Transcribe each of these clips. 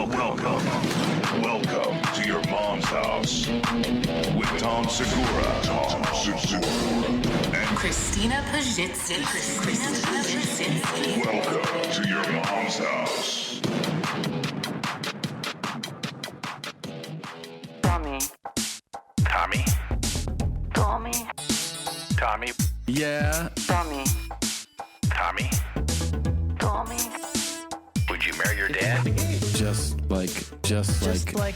Welcome to your mom's house with Tom Segura, and Christina Pajitsin. welcome to your mom's house. Tommy. Yeah. Tommy. Would you marry your dad? Just like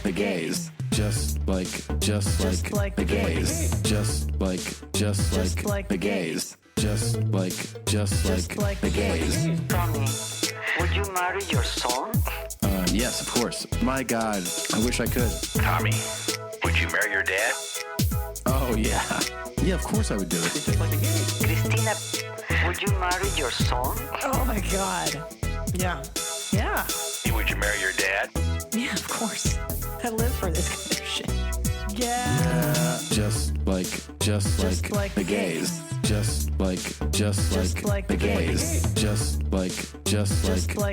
the gays. Just like the gays. Just like the gays. Just like the gays. Tommy, would you marry your son? Yes, of course. My God, I wish I could. Tommy, would you marry your dad? Oh yeah. Yeah, of course I would do it. Christina, would you marry your son? Oh my God. Yeah. Yeah. Would you marry your dad? Yeah, of course. I live for this kind of shit. Yeah. Just like the gays. Just like the gays. Just like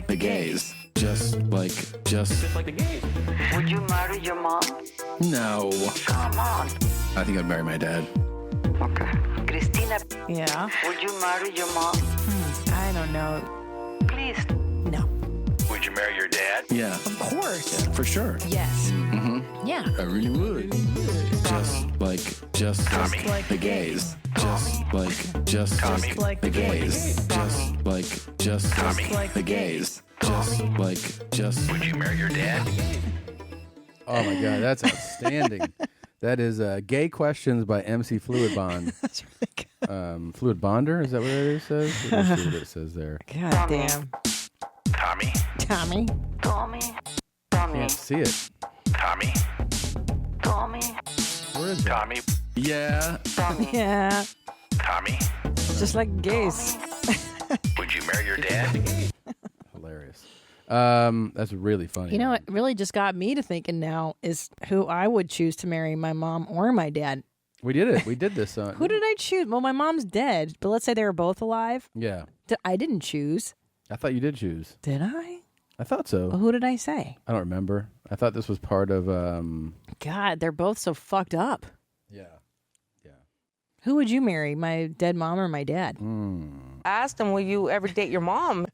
the gays. Just like the gays. Would you marry your mom? No. Come on. I think I'd marry my dad. Okay. Christina, Yeah. would you marry your mom? I don't know. Please. No. Would you marry your dad? Yeah, Of course. for sure. Yes. Mm-hmm. Yeah. I really would. Just like the gays. Just like the gays. Just like the gays. Just Would you marry your dad? Oh my God, that's outstanding. That is Gay Questions by MC Fluid Bond. That's really good. Fluid Bonder, is that what it says? Let's see what it says there. God damn. Tommy. Tommy. Can't see it. Tommy. Where is it? Tommy. yeah. Yeah. Tommy. Just like gays. Would you marry your dad? Hilarious. That's really funny. You know, it really just got me to thinking now is who I would choose to marry, my mom or my dad. We did it. We did this. Who did I choose? Well, my mom's dead, but let's say they were both alive. Yeah. I didn't choose. I thought you did choose. Did I? I thought so. Well, who did I say? I don't remember. I thought this was part of. God, they're both so fucked up. Yeah. Who would you marry, my dead mom or my dad? Asked him, will you ever date your mom?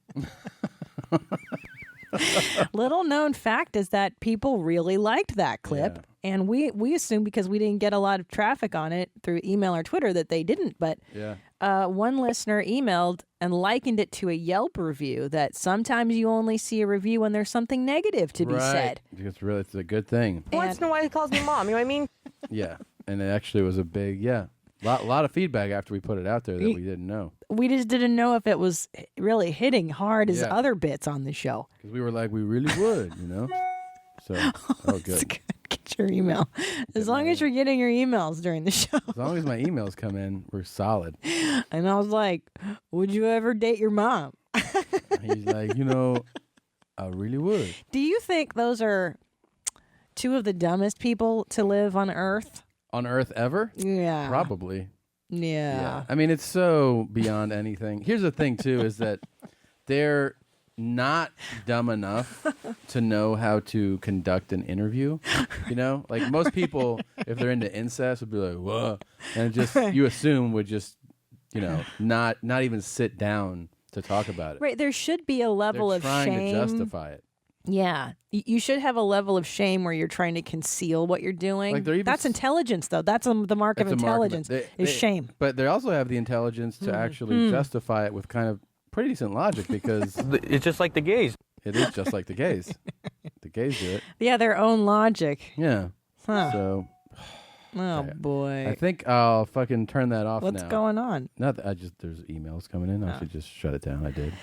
Little known fact is that people really liked that clip. Yeah. And we assumed because we didn't get a lot of traffic on it through email or Twitter that they didn't. But one listener emailed and likened it to a Yelp review that sometimes you only see a review when there's something negative to be said. It's a good thing. Once in a while he calls me mom, you know what I mean? Yeah. And it actually was a big, lot of feedback after we put it out there that we didn't know. We just didn't know if it was really hitting hard as Yeah. other bits on the show. Because we were like, we really would, you know? So, oh, good. Get your email. As long as you're getting your emails during the show. As long as my emails come in, we're solid. And I was like, would you ever date your mom? He's like, I really would. Do you think those are two of the dumbest people to live on Earth? On Earth ever? Yeah. Probably. Yeah. I mean, it's so beyond anything. Here's the thing, too, is that they're not dumb enough to know how to conduct an interview. You know? Like, most people, if they're into incest, would be like, whoa. And just, you assume would just, not even sit down to talk about it. Right. There should be a level They're of trying shame. to justify it. Yeah. You should have a level of shame where you're trying to conceal what you're doing. Like, they're even That's intelligence, though. That's the mark of That's a mark of intelligence it. is shame. But they also have the intelligence to actually justify it with kind of pretty decent logic because It's just like the gays. it is just like the gays. The gays do it. Yeah, their own logic. Yeah. Huh. So Oh, boy. I think I'll fucking turn that off What's now. going on? Not that there's emails coming in. I should just shut it down. I did.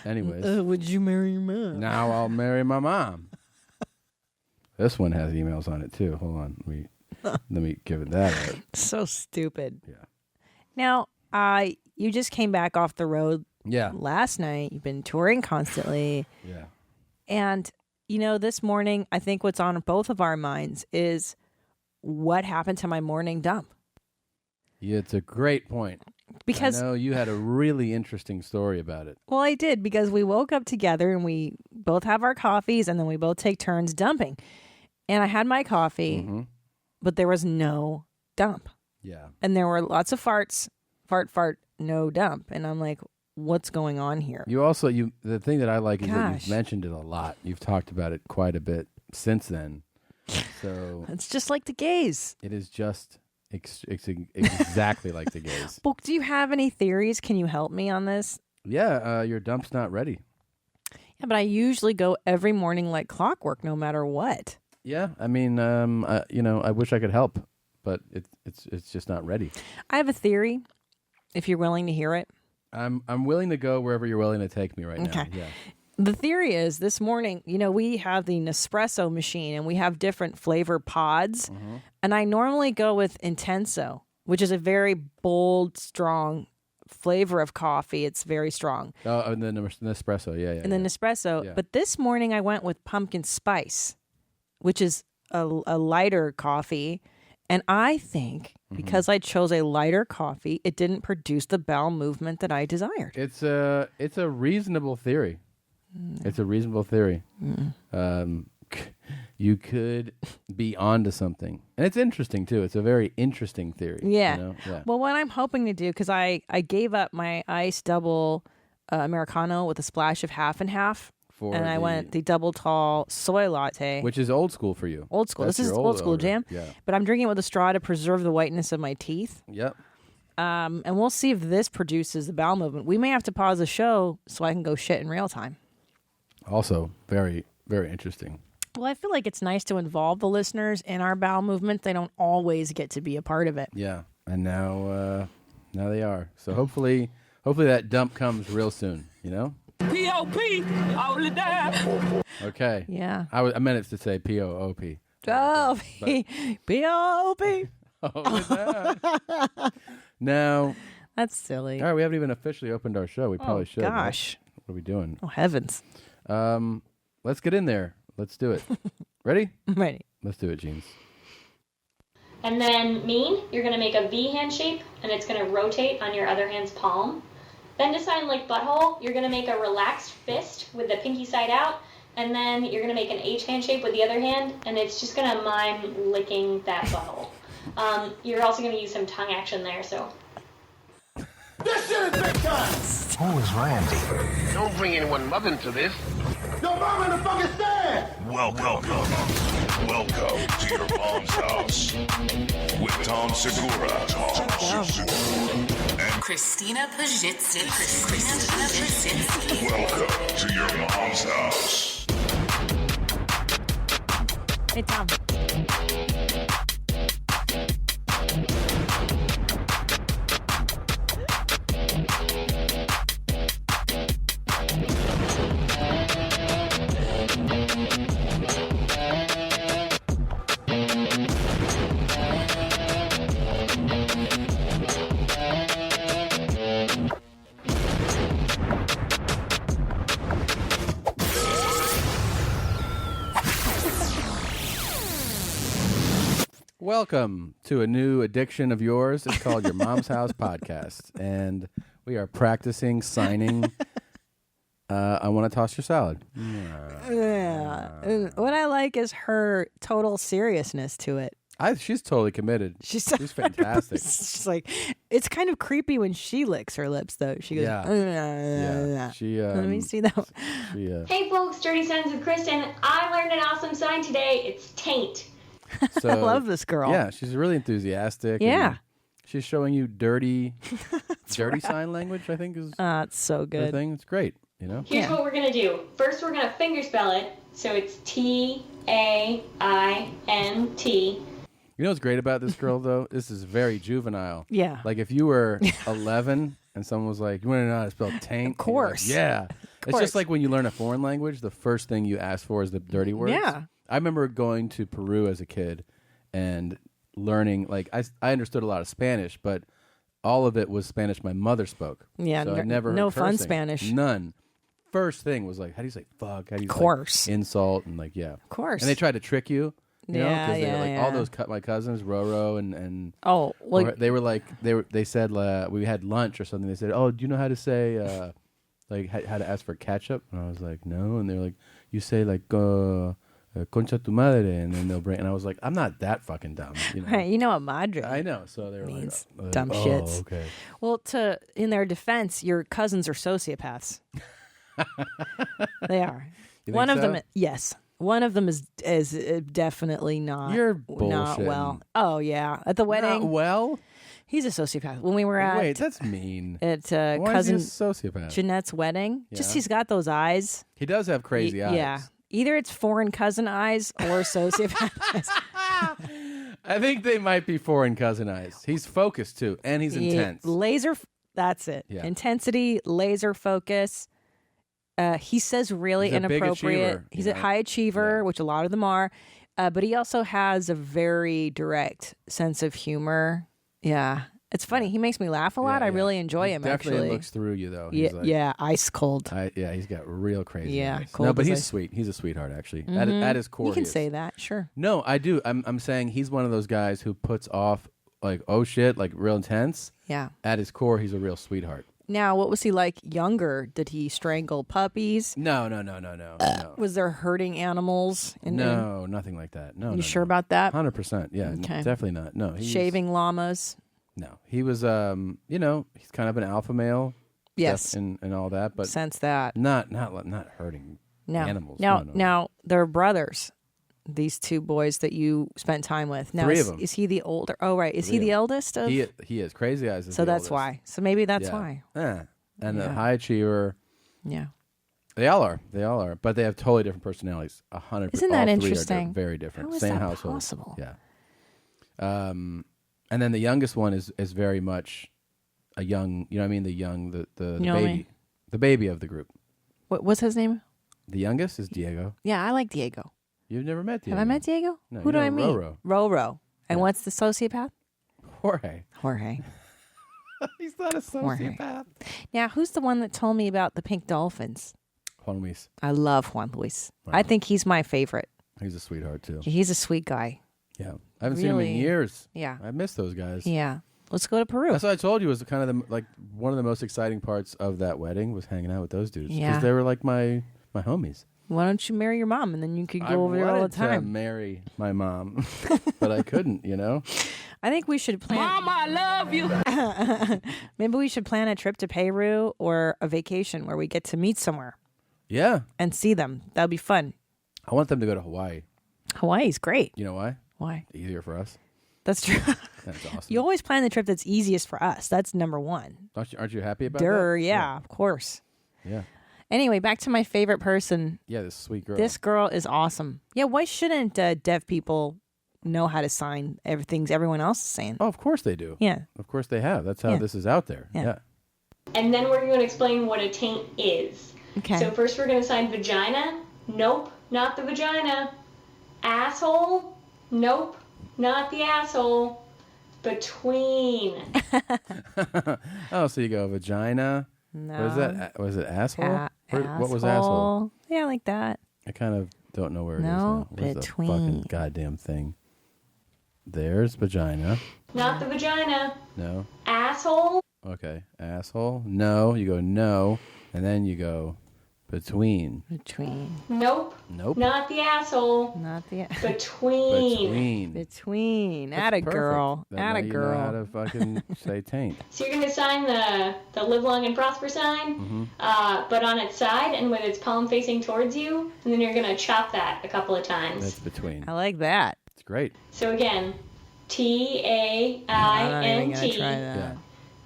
Anyways. Would you marry your mom? Now I'll marry my mom. This one has emails on it too. Hold on. Let me give it that out. So stupid. Yeah. Now, you just came back off the road Yeah. last night. You've been touring constantly. Yeah. And, this morning, I think what's on both of our minds is what happened to my morning dump. Yeah, it's a great point. Because I know you had a really interesting story about it. Well, I did, because we woke up together and we both have our coffees and then we both take turns dumping. And I had my coffee, but there was no dump. Yeah. And there were lots of farts, fart, no dump. And I'm like, what's going on here? You also, the thing that I like is that you've mentioned it a lot. You've talked about it quite a bit since then. So it's just like the gays. It is just exactly like the gays. Well, do you have any theories? Can you help me on this? Yeah, your dump's not ready. Yeah, but I usually go every morning like clockwork, no matter what. Yeah, I mean, I wish I could help, but it's just not ready. I have a theory, if you're willing to hear it. I'm willing to go wherever you're willing to take me right now. Yeah. The theory is this morning, we have the Nespresso machine and we have different flavor pods. And I normally go with Intenso, which is a very bold, strong flavor of coffee. It's very strong. Oh, and then Nespresso. Yeah. And then Nespresso. Yeah. But this morning I went with pumpkin spice, which is a lighter coffee. And I think because I chose a lighter coffee, it didn't produce the bowel movement that I desired. It's a reasonable theory. It's a reasonable theory. You could be onto something. And it's interesting, too. It's a very interesting theory. Yeah. Well, what I'm hoping to do, because I gave up my iced double Americano with a splash of half and half. And I went the double tall soy latte. Which is old school for you. Old school. That's This is your old school order. jam. Yeah. But I'm drinking it with a straw to preserve the whiteness of my teeth. Yep. And we'll see if this produces the bowel movement. We may have to pause the show so I can go shit in real time. Also, very, very interesting. Well, I feel like it's nice to involve the listeners in our bowel movement. They don't always get to be a part of it. Yeah. And now they are. So hopefully that dump comes real soon, P.O.P. all the time. Okay. Yeah. I meant it to say P-O-O-P. Oh, P-O-P. Now. That's silly. All right, we haven't even officially opened our show. We probably should. Gosh. Right? What are we doing? Oh, heavens. Let's get in there. Let's do it. Ready? I'm ready. Let's do it, Jeans. And then mean, you're going to make a V hand shape, and it's going to rotate on your other hand's palm. Then to sign like butthole, you're going to make a relaxed fist with the pinky side out, and then you're going to make an H hand shape with the other hand, and it's just going to mime licking that butthole. You're also going to use some tongue action there, so... This shit is big time! Who is Randy? Don't bring anyone mother into this. Your mom in the fucking stand! Welcome to your mom's house with Tom Segura. And Christina Pajitsin. Christina Pajitsin. welcome to your mom's house. Hey, Tom. Welcome to a new addiction of yours. It's called Your Mom's House Podcast. And we are practicing signing I Want to Toss Your Salad. Yeah. And what I like is her total seriousness to it. She's totally committed. She's fantastic. She's like, it's kind of creepy when she licks her lips, though. She goes, Yeah. She, let me see that one. Hey folks, Dirty Signs with Kristen. I learned an awesome sign today. It's taint. So, I love this girl. Yeah, she's really enthusiastic. Yeah. She's showing you dirty sign language, I think is it's so good. the thing. It's great, Here's what we're going to do. First, we're going to finger spell it. So it's T-A-I-N-T. You know what's great about this girl, though? This is very juvenile. Yeah. Like, if you were 11 and someone was like, you want to know how to spell taint? Of course. Like, yeah. It's just like when you learn a foreign language, the first thing you ask for is the dirty words. Yeah. I remember going to Peru as a kid and learning, like, I understood a lot of Spanish, but all of it was Spanish my mother spoke. Yeah, so I never no heard fun cursing. Spanish. None. First thing was like, how do you say fuck? How do you course. say insult? And like, yeah. Of course. And they tried to trick you. You know, Yeah, 'cause they were yeah, like yeah. all those my cousins, Roro and Oh, well, they said we had lunch or something. They said, "Oh, do you know how to say like how to ask for ketchup?" And I was like, "No." And they're like, "You say like concha tu madre," and then they'll bring. And I was like, "I'm not that fucking dumb." You know, right, you know what madre I know. So they were means like, dumb oh, shits. Okay. Well, in their defense, your cousins are sociopaths. They are. You One think of so? them, yes. One of them is definitely not. You're not well. bullshitting. Oh yeah, at the wedding. Not well. He's a sociopath. When we were at Wait, that's mean. at Why cousin is he a sociopath? Jeanette's wedding, just Yeah. he's got those eyes. He does have crazy eyes. Yeah, either it's foreign cousin eyes or sociopath eyes. I think they might be foreign cousin eyes. He's focused too, and he's intense. Laser. That's it. Yeah. Intensity, laser focus. He says really He's a big inappropriate. achiever, He's you a know? high achiever, which a lot of them are. But he also has a very direct sense of humor. Yeah. It's funny. He makes me laugh a lot. I really enjoy him, Definitely actually. looks through you though. Yeah, He's like, yeah, ice cold. Yeah, he's got real crazy. Yeah, eyes. cold No, but as he's ice. sweet. He's a sweetheart, actually. Mhm. At his core, you can he is. say that, sure. No, I do. I'm saying he's one of those guys who puts off like, oh shit, like real intense. Yeah. At his core, he's a real sweetheart. Now, what was he like younger? Did he strangle puppies? No. Was there hurting animals? No, nothing like that. No. You sure about that? 100%. Yeah, Okay. definitely not. No, Shaving llamas? No, he was. He's kind of an alpha male. Yes. stuff and all that, but Sense that. Not hurting No. animals. Now, they're brothers. These two boys that you spent time with. Now, Three of them. Is he the older? Oh, right. Is he the eldest? Of? He is. Crazy Eyes is So the that's oldest. why. So maybe that's Yeah. why. Yeah. And Yeah. a high achiever. Yeah. They all are. But they have totally different personalities. 100%. Isn't that all three are interesting? very different. How is Same that household. possible? Yeah. And then the youngest one is very much a young. You know what I mean? The You know what I baby, mean? the baby of the group. What's his name? The youngest is Diego. Yeah, I like Diego. You've never met Diego. Have I met Diego? No, Who you do know I meet? Roro. Roro. And what's the sociopath? Jorge. He's not a Jorge. sociopath. Now, who's the one that told me about the pink dolphins? Juan Luis. I love Juan Luis. I think he's my favorite. He's a sweetheart too. He's a sweet guy. Yeah, I haven't seen him in Really? years. Yeah. I miss those guys. Yeah. Let's go to Peru. That's what I told you was kind of one of the most exciting parts of that wedding was hanging out with those dudes because Yeah. they were like my homies. Why don't you marry your mom and then you could go over there all the wanted to time? marry my mom, but I couldn't. You know. I think we should plan. Mama, I love you. Maybe we should plan a trip to Peru or a vacation where we get to meet somewhere Yeah, and see them. That'd be fun. I want them to go to Hawaii. Hawaii's great. You know why? Why? Easier for us. That's true. That's awesome. You always plan the trip that's easiest for us. That's number one. Aren't you happy about Durr, that? yeah, of course. Yeah. Anyway, back to my favorite person. Yeah, this sweet girl. This girl is awesome. Yeah, why shouldn't deaf people know how to sign everything everyone else is saying? Oh, of course they do. Yeah. Of course they have. That's how Yeah. this is out there. Yeah. Yeah. And then we're going to explain what a taint is. Okay. So first we're going to sign vagina. Nope, not the vagina. Asshole. Nope, not the asshole. Between. Oh, so you go vagina. No. What is that? Was it asshole? What was asshole? Asshole. Yeah, like that. I kind of don't know where it is No, now. Where's the between. fucking goddamn thing? There's vagina. Not the vagina. No. Asshole. Okay. Asshole. No. You go no, and then you go between. Between. Nope. Nope. Not the asshole. Not the Between. Between. That's Atta perfect. girl. Then now Atta you girl. know how to fucking say taint. So you're going to sign the live long and prosper sign, Mm-hmm. but on its side and with its palm facing towards you, and then you're going to chop that a couple of times. That's between. I like that. It's great. So again, I'm not even gonna Taint. try that.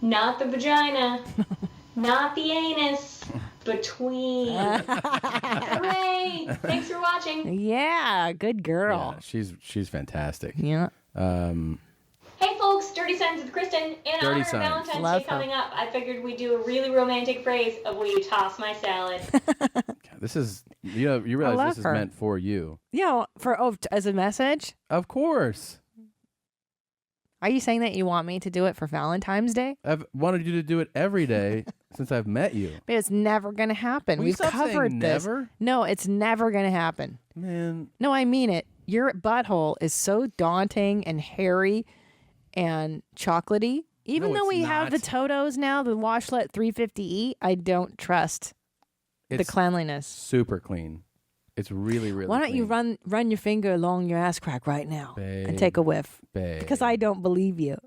Not the vagina, not the anus, between. Hooray! Thanks for watching. Yeah, good girl. Yeah, she's fantastic. Yeah. Hey folks, Dirty Signs with Kristen. In Dirty honor of Signs. Valentine's Love Day her. coming up, I figured we'd do a really romantic phrase of will you toss my salad? This is you realize love this is her. meant for you. Yeah, as a message. Of course. Are you saying that you want me to do it for Valentine's Day? I've wanted you to do it every day since I've met you. But it's never going to happen. Will you We've stop saying covered this. never? No, it's never going to happen. Man. No, I mean it. your butthole is so daunting and hairy and chocolatey. Even No, though it's we have the not. Totos now, the Washlet 350E, I don't trust the It's cleanliness. super clean. It's really, really Why don't you clean. run your finger along your ass crack right now and Babe, take a whiff? babe. Because I don't believe you.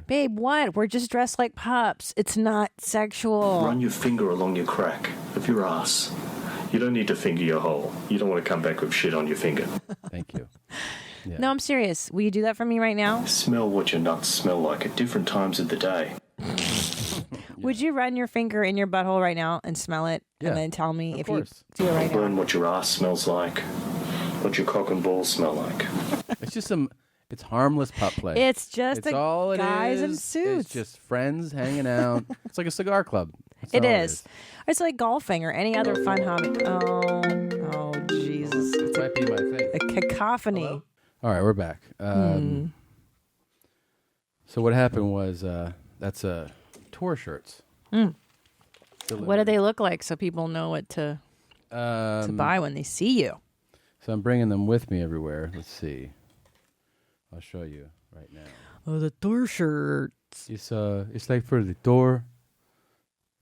Babe, what? We're just dressed like pups. It's not sexual. Run your finger along your crack of your ass. You don't need to finger your hole. You don't want to come back with shit on your finger. Thank you. Yeah. No, I'm serious. Will you do that for me right now? Smell what your nuts smell like at different times of the day. Would you run your finger in your butthole right now and smell it Yeah, and then tell me if course. you do it right now? Learn what your ass smells like. What your cock and balls smell like. It's just it's harmless pup play. It's just it's a all it guys in is. suits. It's just friends hanging out. It's like a cigar club. That's It all is. It's like golfing or any other fun hobby. Oh, Jesus. It might be my thing. A cacophony. All right, we're back. So what happened was that's tour shirts. What do they look like so people know what to buy when they see you? So I'm bringing them with me everywhere. Let's see. I'll show you right now. Oh, the tour shirts. It's like for the tour.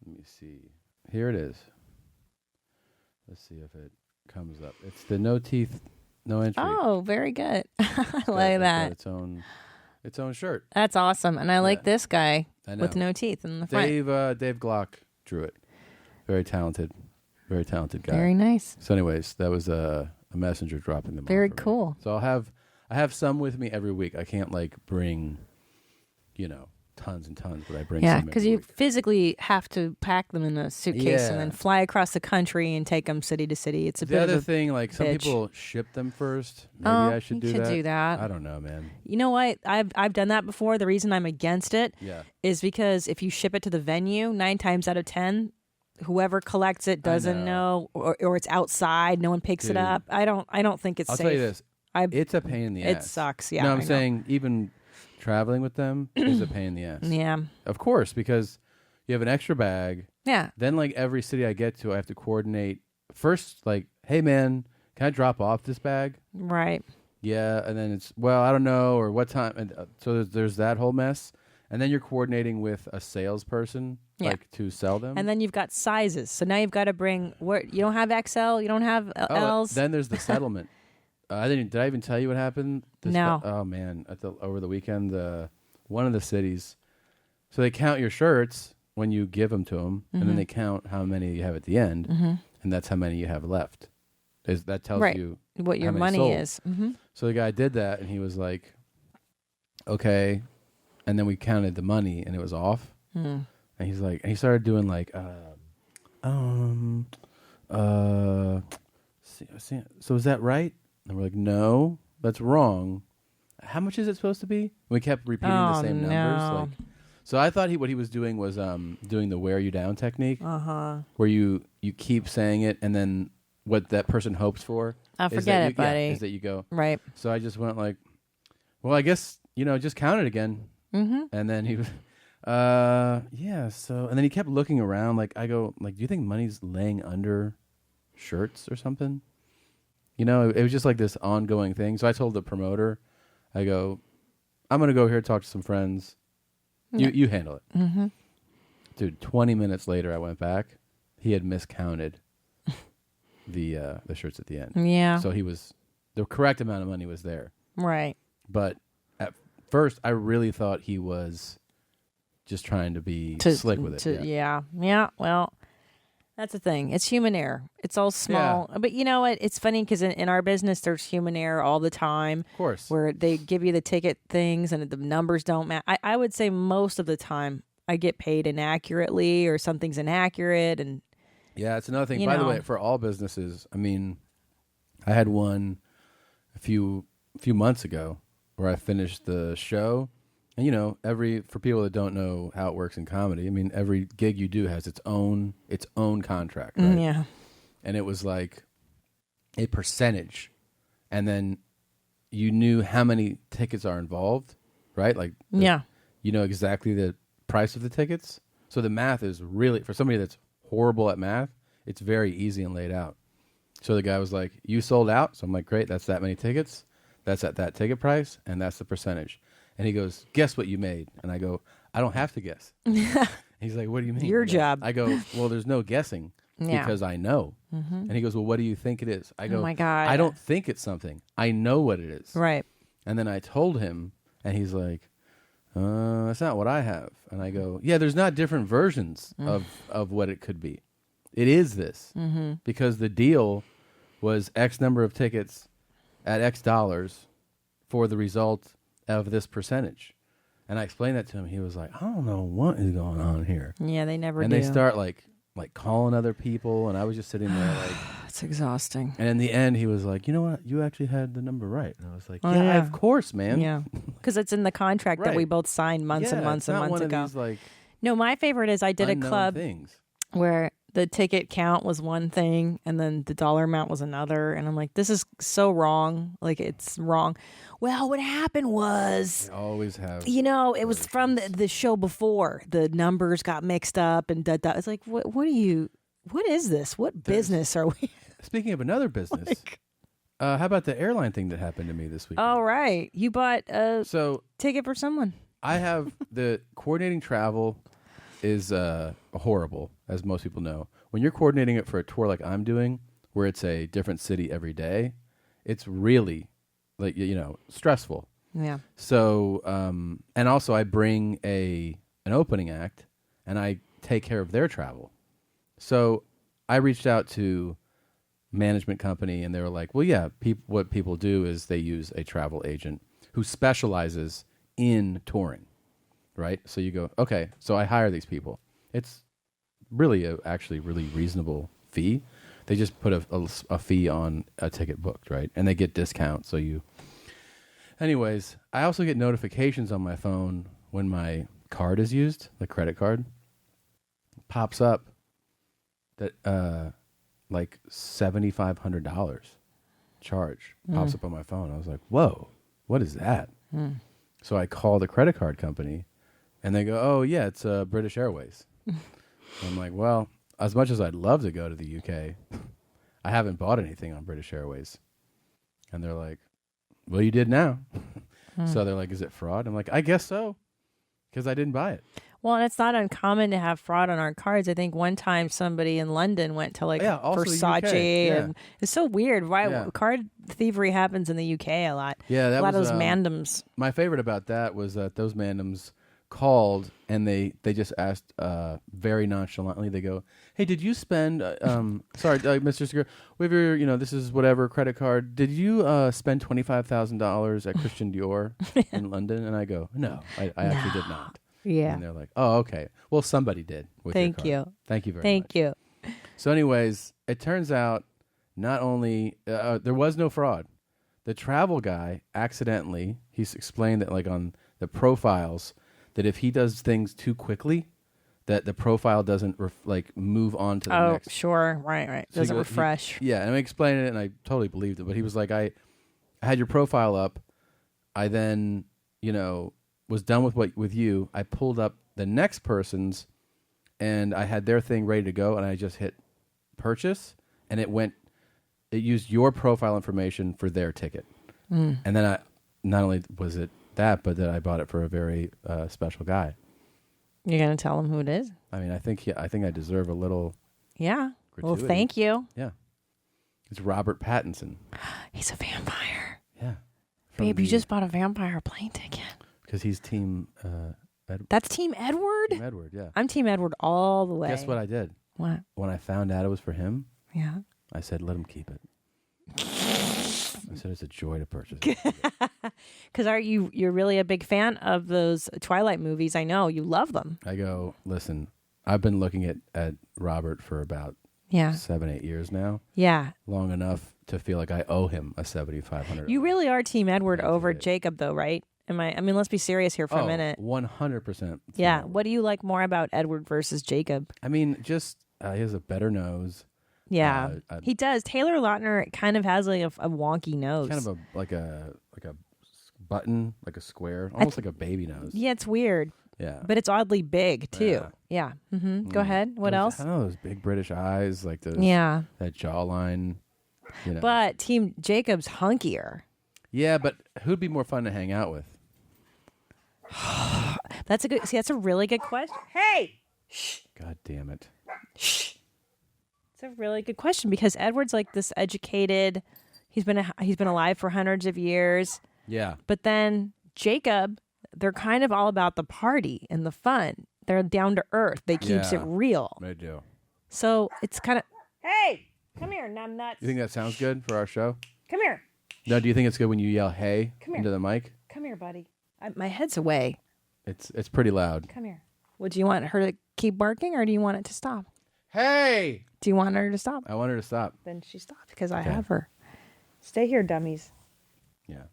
Let me see. Here it is. Let's see if it comes up. It's the no teeth, no entry. Oh, very good. I It's like got that. its own shirt. That's awesome. And I like this guy I with know. no teeth in the front. Dave Glock drew it. Very talented guy. Very nice. So, anyways, that was a messenger dropping them. Very off for me. cool. So I have some with me every week. I can't like bring, tons and tons, but I bring Yeah, some. because every you week. physically have to pack them in a suitcase and Yeah. then fly across the country and take them city to city. It's a The bit other of a thing, like some bitch. people ship them first. Maybe Oh, I should you should do that. I don't know, man. You know what? I've done that before. The reason I'm against it is Yeah. because if you ship it to the venue, 9 times out of 10, whoever collects it doesn't know, or it's outside. No one picks it Dude. up. I don't think it's I'll safe. tell you this. It's a pain in the It ass. sucks, yeah, No, I I'm know. saying even traveling with them is a pain in the ass. Yeah. Of course, because you have an extra bag. Yeah. Then, like, every city I get to, I have to coordinate. First, like, hey, man, can I drop off this bag? Right. Yeah. And then it's, well, I don't know, or what time. And so there's that whole mess. And then you're coordinating with a salesperson, Yeah. like, to sell them. And then you've got sizes. So now you've got to bring what you don't have XL, you don't have Ls. Then there's the settlement. Did I even tell you what happened? No. Oh man, over the weekend, one of the cities. So they count your shirts when you give them to them, and then Mhm. they count how many you have at the end, Mhm. and that's how many you have left. That tells Right. you What how your many money sold. is. Mhm. So the guy did that, and he was like, "Okay," and then we counted the money, and it was off. Hmm. And he's like, and he started doing like, so is that right? And we're like, no, that's wrong. How much is it supposed to be? And we kept repeating the Oh, same no. numbers. Like, so I thought what he was doing was doing the wear you down technique, where you keep saying it, and then what that person hopes for. Oh, is forget that it, buddy. is that you go Right. So I just went like, well, I guess just count it again. Mhm. And then he was, yeah. So and then he kept looking around. Like I go, like, do you think money's laying under shirts or something? It was just like this ongoing thing. So I told the promoter, I go, I'm gonna go here talk to some friends. You handle it. Mm-hmm. Dude, 20 minutes later, I went back. He had miscounted the shirts at the end. Yeah. So the correct amount of money was there. Right. But at first, I really thought he was just trying to be slick with it. Yeah. Well, that's the thing. It's human error. It's all small. But you know what? It's funny because in our business, there's human error all the time. Of course. Where they give you the ticket things and the numbers don't match. I would say most of the time I get paid inaccurately or something's inaccurate. And Yeah, it's another thing. You By the know. way, for all businesses, I mean, I had one a few months ago where I finished the show. And for people that don't know how it works in comedy, I mean, every gig you do has its own contract, right? Yeah. And it was like a percentage, and then you knew how many tickets are involved, right? Like, you know exactly the price of the tickets. So the math is really, for somebody that's horrible at math, it's very easy and laid out. So the guy was like, "You sold out." So I'm like, "Great, that's that many tickets. That's at that ticket price, and that's the percentage." And he goes, "Guess what you made?" And I go, "I don't have to guess." He's like, "What do you mean?" Your job. I go, "Well, there's no guessing because I know." Mhm. And he goes, "Well, what do you think it is?" I go, Oh my God. "I don't think it's something. I know what it is." Right. And then I told him, and he's like, "That's not what I have." And I go, "Yeah, there's not different versions of what it could be. It is this because the deal was X number of tickets at X dollars for the result of this percentage." And I explained that to him. He was like, "I don't know what is going on here." Yeah, they never and do. they start like calling other people, and I was just sitting there like, it's exhausting. And in the end, he was like, "You know what? You actually had the number right." And I was like, Oh, yeah, yeah. of course, man." Yeah, because it's in the contract that we Right. both signed months and Yeah, months it's and not months one of ago. these, like, No, my favorite is I did a unknown club things. where the ticket count was one thing and then the dollar amount was another, and I'm like, this is so wrong. Like, it's wrong. Well, what happened was, They always have. it was from the show before. The numbers got mixed up and it's like, what is this? What business are we? Speaking of another business, how about the airline thing that happened to me this week? All right. You bought a ticket for someone. I have the coordinating travel is horrible, as most people know. When you're coordinating it for a tour like I'm doing, where it's a different city every day, it's really like stressful. Yeah. So and also I bring an opening act and I take care of their travel. So I reached out to management company and they were like, "Well, yeah, what people do is they use a travel agent who specializes in touring." Right? So you go, "Okay, so I hire these people." It's really actually really reasonable fee. They just put a fee on a ticket booked, right? And they get discounts. So anyways, I also get notifications on my phone when my card is used, the credit card. Pops up that like $7,500 charge pops up on my phone. I was like, "Whoa, what is that?" So I call the credit card company and they go, "Oh yeah, it's British Airways." I'm like, "Well, as much as I'd love to go to the UK, I haven't bought anything on British Airways." And they're like, "Well, you did now." So they're like, "Is it fraud?" I'm like, "I guess so, because I didn't buy it." Well, and it's not uncommon to have fraud on our cards. I think one time somebody in London went to also the Versace, UK, yeah. and it's so weird. Why Yeah. card thievery happens in the UK a lot? Yeah, that a lot was, of those mandoms. My favorite about that was that those mandoms called and they just asked very nonchalantly. They go, "Hey, did you spend? Sorry, Mr. Segur, we have your this is whatever credit card. Did you spend $25,000 at Christian Dior in London?" And I go, "No, I actually did not." Yeah. And they're like, "Oh, okay. Well, somebody did with your Thank card." you. Thank you very much. Thank you. So anyways, it turns out not only there was no fraud. The travel guy accidentally, he's explained that like on the profiles that if he does things too quickly, that the profile doesn't move on to the next. Oh, sure. Right. So Doesn't he goes- refresh. Yeah, and I explained it and I totally believed it. But he was like, I had your profile up. I then, was done with you. I pulled up the next person's and I had their thing ready to go and I just hit purchase and it used your profile information for their ticket. And then not only was it that, but that I bought it for a very special guy. You're gonna tell him who it is? I mean, I think I deserve a little. Yeah. Well, gratuity. thank you. Yeah. It's Robert Pattinson. He's a vampire. Yeah. Babe, you just bought a vampire plane ticket. Because he's team. That's Team Edward? Team Edward, yeah. I'm Team Edward all the way. Guess what I did? What? When I found out it was for him, Yeah. I said, "Let him keep it." I said, "It's a joy to purchase." Because you're really a big fan of those Twilight movies. I know you love them. I go, "Listen, I've been looking at Robert for about 7-8 years now. Yeah. Long enough to feel like I owe him a $7,500. You really are Team Edward over Jacob, though, right? I mean, let's be serious here for a minute. 100%. Yeah. What do you like more about Edward versus Jacob? I mean, just he has a better nose. Yeah, he does. Taylor Lautner kind of has like a wonky nose. Kind of like a button, like a square, almost like a baby nose. Yeah, it's weird. Yeah. But it's oddly big, too. Yeah. Mm-hmm. Go ahead. What else? I don't know, those big British eyes, like those. Yeah. That jawline. You know. But Team Jacob's hunkier. Yeah, but who'd be more fun to hang out with? That's a really good question. Hey! God damn it. It's a really good question because Edward's like this educated. He's been alive for hundreds of years. Yeah. But then Jacob, they're kind of all about the party and the fun. They're down to earth. They keeps it real. They do. So it's kind of, hey, come here, numbnuts. You think that sounds good for our show? Come here. No, do you think it's good when you yell "hey" into the mic? Come here, buddy. My head's away. It's pretty loud. Come here. Would you want her to keep barking or do you want it to stop? Hey! Do you want her to stop? I want her to stop. Then she stops because I have her. Stay here, dummies. Yeah.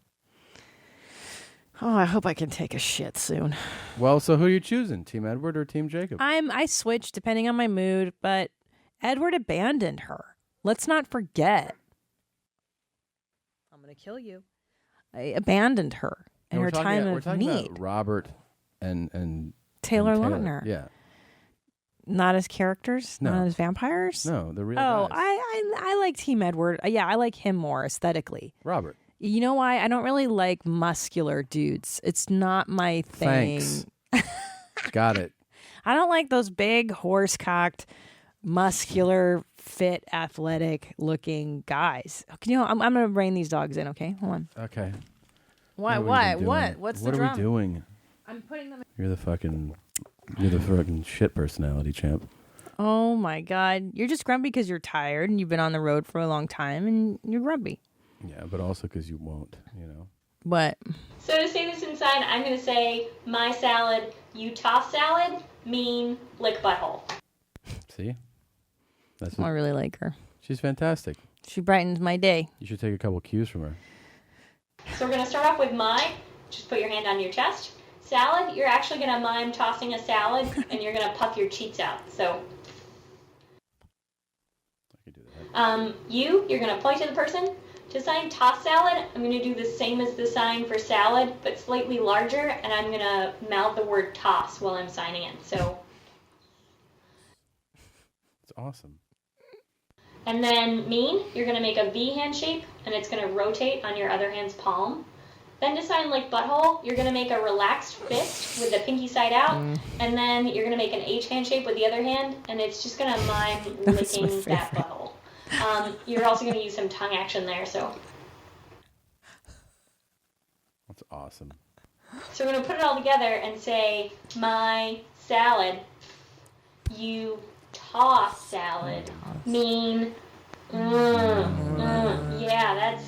Oh, I hope I can take a shit soon. Well, so who are you choosing? Team Edward or Team Jacob? I switch depending on my mood, but Edward abandoned her. Let's not forget. I'm going to kill you. I abandoned her in her time of we're talking need. about Robert and Taylor and Lautner. Yeah. Not as characters? No. Not as vampires? No, the real Oh, guys. I like Team Edward. Yeah, I like him more aesthetically. Robert. You know why? I don't really like muscular dudes. It's not my thing. Thanks. Got it. I don't like those big, horse-cocked, muscular, fit, athletic-looking guys. You know, I'm going to rein these dogs in, okay? Hold on. Okay. What? What? What's what the are drum? we doing? I'm putting them in. You're the fucking shit personality, champ. Oh, my God. You're just grumpy because you're tired and you've been on the road for a long time and you're grumpy. Yeah, but also because you won't, you know. What? So to say this inside, I'm going to say my salad, you toss salad, mean lick butthole. See? That's I really like her. She's fantastic. She brightens my day. You should take a couple cues from her. So we're going to start off with my, just put your hand on your chest. Salad, you're actually going to mime tossing a salad and you're going to puff your cheeks out. So I could do that. you're going to point to the person. To sign toss salad, I'm going to do the same as the sign for salad, but slightly larger, and I'm going to mouth the word toss while I'm signing it. So. It's awesome. And then mean, you're going to make a V hand shape, and it's going to rotate on your other hand's palm. Then to sign like butthole, you're going to make a relaxed fist with the pinky side out, and then you're going to make an H hand shape with the other hand, and it's just going to mime licking that butthole. You're also going to use some tongue action there, so. That's awesome. So we're going to put it all together and say, my salad, you toss salad, mean, yeah, that's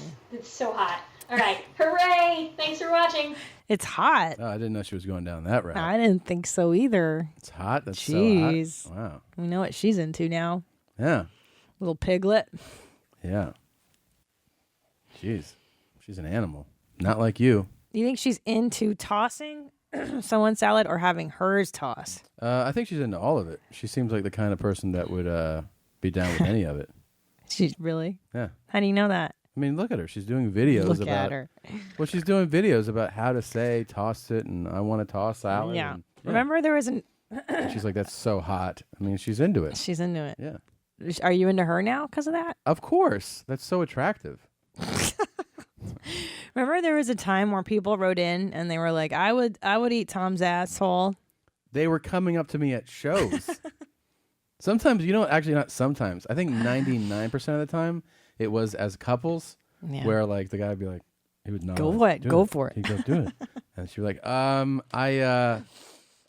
so hot. All right, hooray! Thanks for watching. It's hot. Oh, I didn't know she was going down that route. I didn't think so either. It's hot? That's Jeez. so hot? Wow. We know what she's into now. Yeah. Little piglet. Yeah. Jeez. She's an animal. Not like you. You think she's into tossing someone's salad or having hers tossed? I think she's into all of it. She seems like the kind of person that would be down with any of it. She's really? Yeah. How do you know that? I mean, look at her. She's doing videos Look about at her. Well, she's doing videos about how to say toss it and I want to toss salad. Yeah. And, Remember there was an she's like, that's so hot. I mean, she's into it. She's into it. Yeah. Are you into her now because of that? Of course. That's so attractive. Remember there was a time where people wrote in and they were like, I would eat Tom's asshole. They were coming up to me at shows. Sometimes, actually not sometimes. I think 99% of the time it was as couples where like the guy would be like, he would not. Go for it. He'd go do it. And she'd be like, I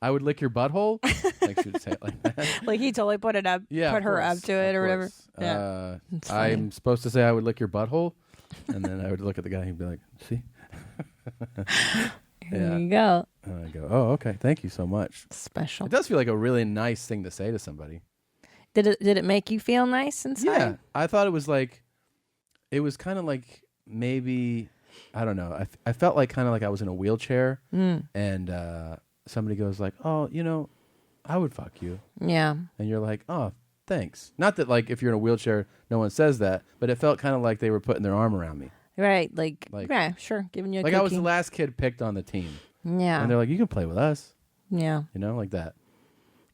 would lick your butthole. Like she would say it like that. Like he totally put it up, put her up to it or whatever. Yeah. I'm supposed to say I would lick your butthole. And then I would look at the guy and he'd be like, see? Here you go. And I go, oh, okay. Thank you so much. Special. It does feel like a really nice thing to say to somebody. Did it make you feel nice inside? Yeah. I thought it was kind of like maybe, I don't know. I felt like kind of like I was in a wheelchair and somebody goes like, oh, I would fuck you. Yeah. And you're like, oh, thanks. Not that like if you're in a wheelchair, no one says that, but it felt kind of like they were putting their arm around me. Right. Like yeah, sure. Giving you a like cookie. I was the last kid picked on the team. Yeah. And they're like, you can play with us. Yeah. Like that.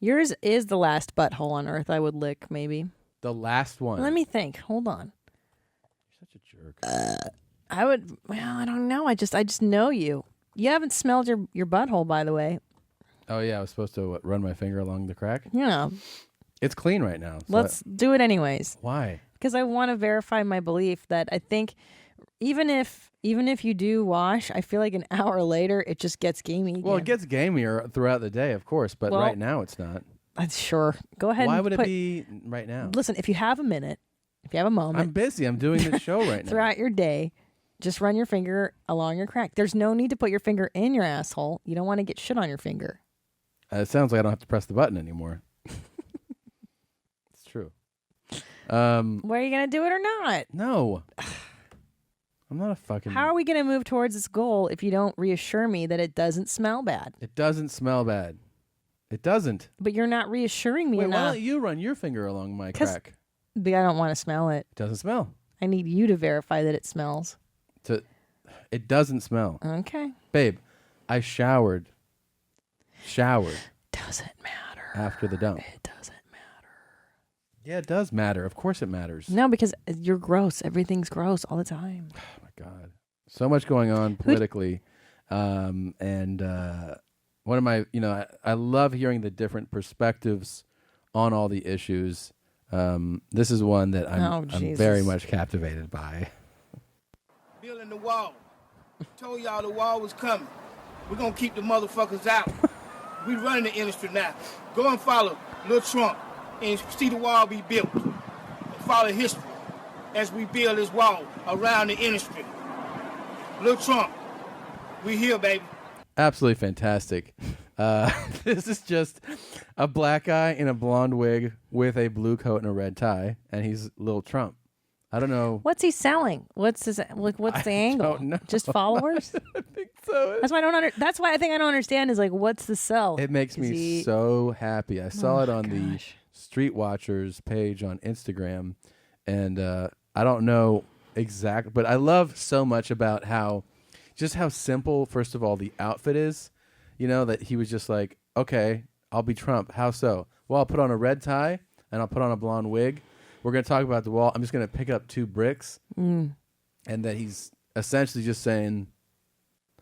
Yours is the last butthole on earth I would lick, maybe. The last one. Let me think. Hold on. Such a jerk. I would. Well, I don't know. I just know you. You haven't smelled your butthole, by the way. Oh yeah, I was supposed to run my finger along the crack. Yeah. It's clean right now. So Let's do it anyways. Why? Because I want to verify my belief that I think even if you do wash, I feel like an hour later it just gets gamey again. Well, it gets gamier throughout the day, of course, but right now it's not. Sure. Go ahead. Why would it be right now? Listen, if you have a minute, if you have a moment, I'm busy. I'm doing this show right now. Throughout your day, just run your finger along your crack. There's no need to put your finger in your asshole. You don't want to get shit on your finger. It sounds like I don't have to press the button anymore. It's true. Are you going to do it or not? No. I'm not a fucking... How are we going to move towards this goal if you don't reassure me that it doesn't smell bad? It doesn't smell bad. It doesn't. But you're not reassuring me Wait, enough. why don't you run your finger along my crack? I don't want to smell it. It doesn't smell. I need you to verify that it smells. It doesn't smell. Okay. Babe, I showered. Doesn't matter. After the dump. It doesn't matter. Yeah, it does matter. Of course it matters. No, because you're gross. Everything's gross all the time. Oh, my God. So much going on politically. And one of my, I love hearing the different perspectives on all the issues. This is one that I'm very much captivated by. Building the wall. Told y'all the wall was coming. We're going to keep the motherfuckers out. We running the industry now. Go and follow Lil Trump and see the wall be built. And follow history as we build this wall around the industry. Lil Trump, we here, baby. Absolutely fantastic. This is just a black guy in a blonde wig with a blue coat and a red tie, and he's Lil Trump. I don't know. What's he selling? What's the angle? Don't know. Just followers? I think so. That's why That's why I think I don't understand is like, what's the sell? It makes me so happy. I saw it on the Street Watchers page on Instagram, and I don't know exactly, but I love so much about how simple, first of all, the outfit is. That he was just like, okay, I'll be Trump. How so? Well, I'll put on a red tie and I'll put on a blonde wig. We're going to talk about the wall. I'm just going to pick up 2 bricks. And that he's essentially just saying,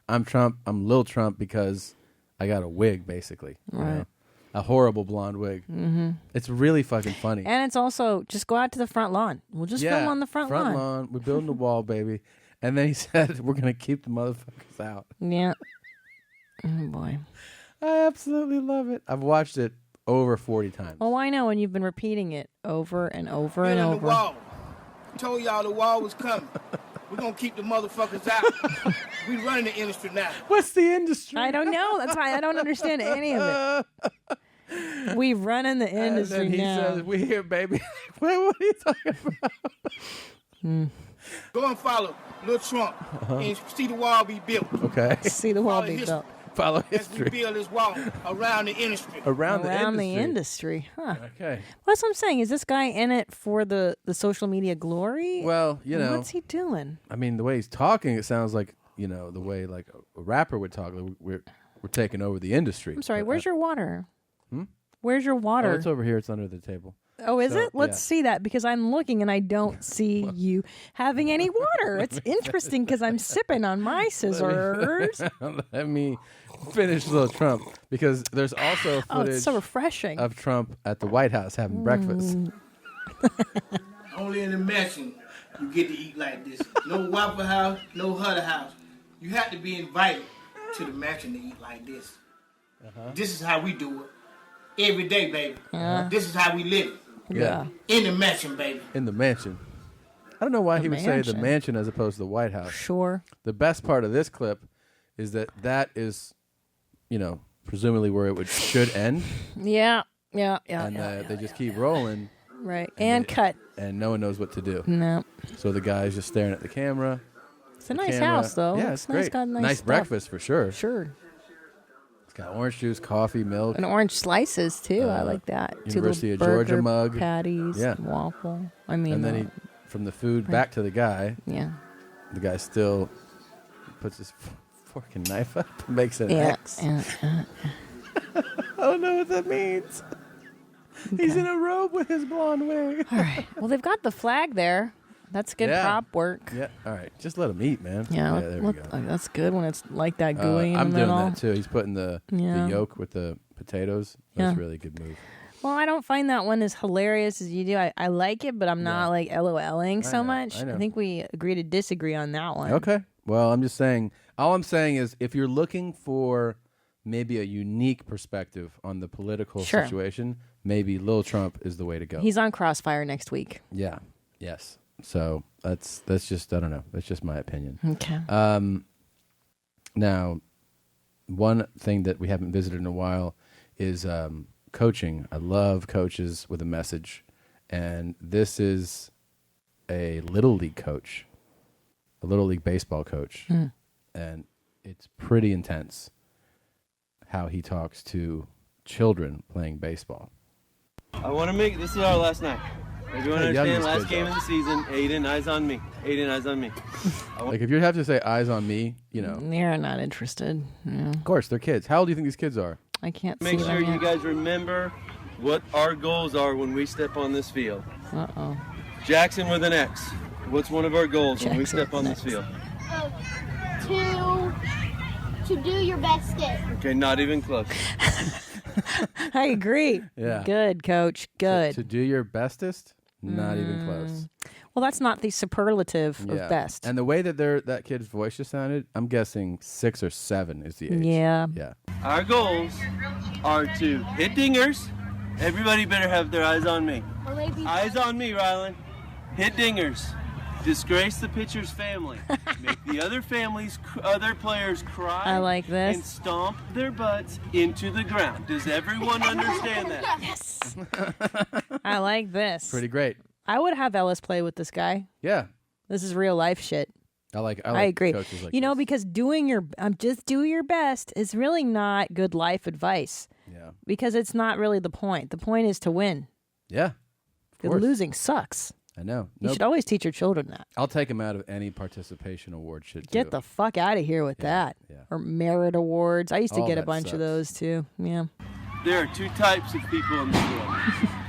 I'm Trump. I'm Lil Trump because I got a wig, basically. Right. A horrible blonde wig. Mm-hmm. It's really fucking funny. And it's also, just go out to the front lawn. We'll just film on the front lawn. We're building the wall, baby. And then he said, we're going to keep the motherfuckers out. Yeah. Oh, boy. I absolutely love it. I've watched it over 40 times. Well, I know when you've been repeating it over and over and Building over. the wall. Told y'all the wall was coming. We're going to keep the motherfuckers out. We running the industry now. What's the industry? I don't know. That's why I don't understand any of it. We running the industry and then he says, we here, baby. Wait, what are you talking about? Go and follow Lil Trump and see the wall be built. Okay. See the wall be built. Follow As history. we build this wall around the industry. Around the industry. Huh. Okay. That's what I'm saying. Is this guy in it for the social media glory? Well, What's he doing? I mean, the way he's talking, it sounds like, the way like a rapper would talk. Like we're taking over the industry. I'm sorry, where's your water? Hmm? Where's your water? Oh, it's over here. It's under the table. Oh, is So, it? Let's yeah. see that because I'm looking and I don't see you having any water. It's interesting because I'm sipping on my scissors. Let me finish Lil Trump because there's also footage it's so refreshing. of Trump at the White House having breakfast. Only in the mansion you get to eat like this. No Waffle House, no Huddle House. You have to be invited to the mansion to eat like this. This is how we do it. Every day, baby. This is how we live it. Yeah. In the mansion, baby. In the mansion. I don't know why he would say the mansion. mansion as opposed to the White House. Sure. The best part of this clip is that is, presumably where it should end. Yeah. And they just keep rolling. Right. And cut. And no one knows what to do. No. So the guy's just staring at the camera. It's a nice house, though. Yeah, it's great. Got nice stuff. Breakfast for sure. Sure. It's got orange juice, coffee, milk. And orange slices, too. I like that. University of Two little Georgia burger mug. Patties, Yeah. waffle. I mean, And then he, from the food back to the guy. Yeah. The guy still puts his fork and knife up and makes an Yeah. X. I don't know what that means. He's in a robe with his blonde wig. All right. Well, they've got the flag there. That's good Yeah. prop work. Yeah. All right. Just let him eat, man. Yeah, there we go. That's good when it's like that gooey in I'm the doing middle. that too. He's putting the yolk with the potatoes. That's a really good move. Well, I don't find that one as hilarious as you do. I like it, but I'm not like LOLing so much. I know. I think we agree to disagree on that one. Okay. Well, I'm just saying. All I'm saying is, if you're looking for maybe a unique perspective on the political Sure. situation, maybe Lil Trump is the way to go. He's on Crossfire next week. Yeah. Yes. So that's just, I don't know. That's just my opinion. Okay. Now, one thing that we haven't visited in a while is coaching. I love coaches with a message, and this is a Little League coach, a Little League baseball coach, and it's pretty intense how he talks to children playing baseball. I want to make this is our last night. Everyone How young understand? these Last kids game are. of the season. Aiden, eyes on me. Aiden, eyes on me. Like, if you have to say eyes on me, you know. They're not interested. Yeah. Of course, they're kids. How old do you think these kids are? I can't Make see sure them you yet. guys remember what our goals are when we step on this field. Uh-oh. Jackson with an X. What's one of our goals when we Jackson step on with this an field? To do your bestest. Okay, not even close. I agree. Yeah. Good, coach. Good. To do your bestest? Not even close. Well, that's not the superlative of best. And the way that that kid's voice just sounded, I'm guessing 6 or 7 is the age. Yeah. Yeah. Our goals are to hit dingers. Everybody better have their eyes on me. Eyes on me, Rylan. Hit dingers. Disgrace the pitcher's family. Make the other other players cry. I like this. And stomp their butts into the ground. Does everyone understand that? Yes. I like this. Pretty great. I would have Ellis play with this guy. Yeah. This is real life shit. I agree. coaches like you know, because just do your best is really not good life advice. Yeah. Because it's not really the point. The point is to win. Yeah. The losing sucks. I know. You should always teach your children that. I'll take them out of any participation award shit, too. Get the fuck out of here with that. Yeah. Or merit awards. I used to All get a that bunch sucks. of those too. Yeah. There are 2 types of people in this world.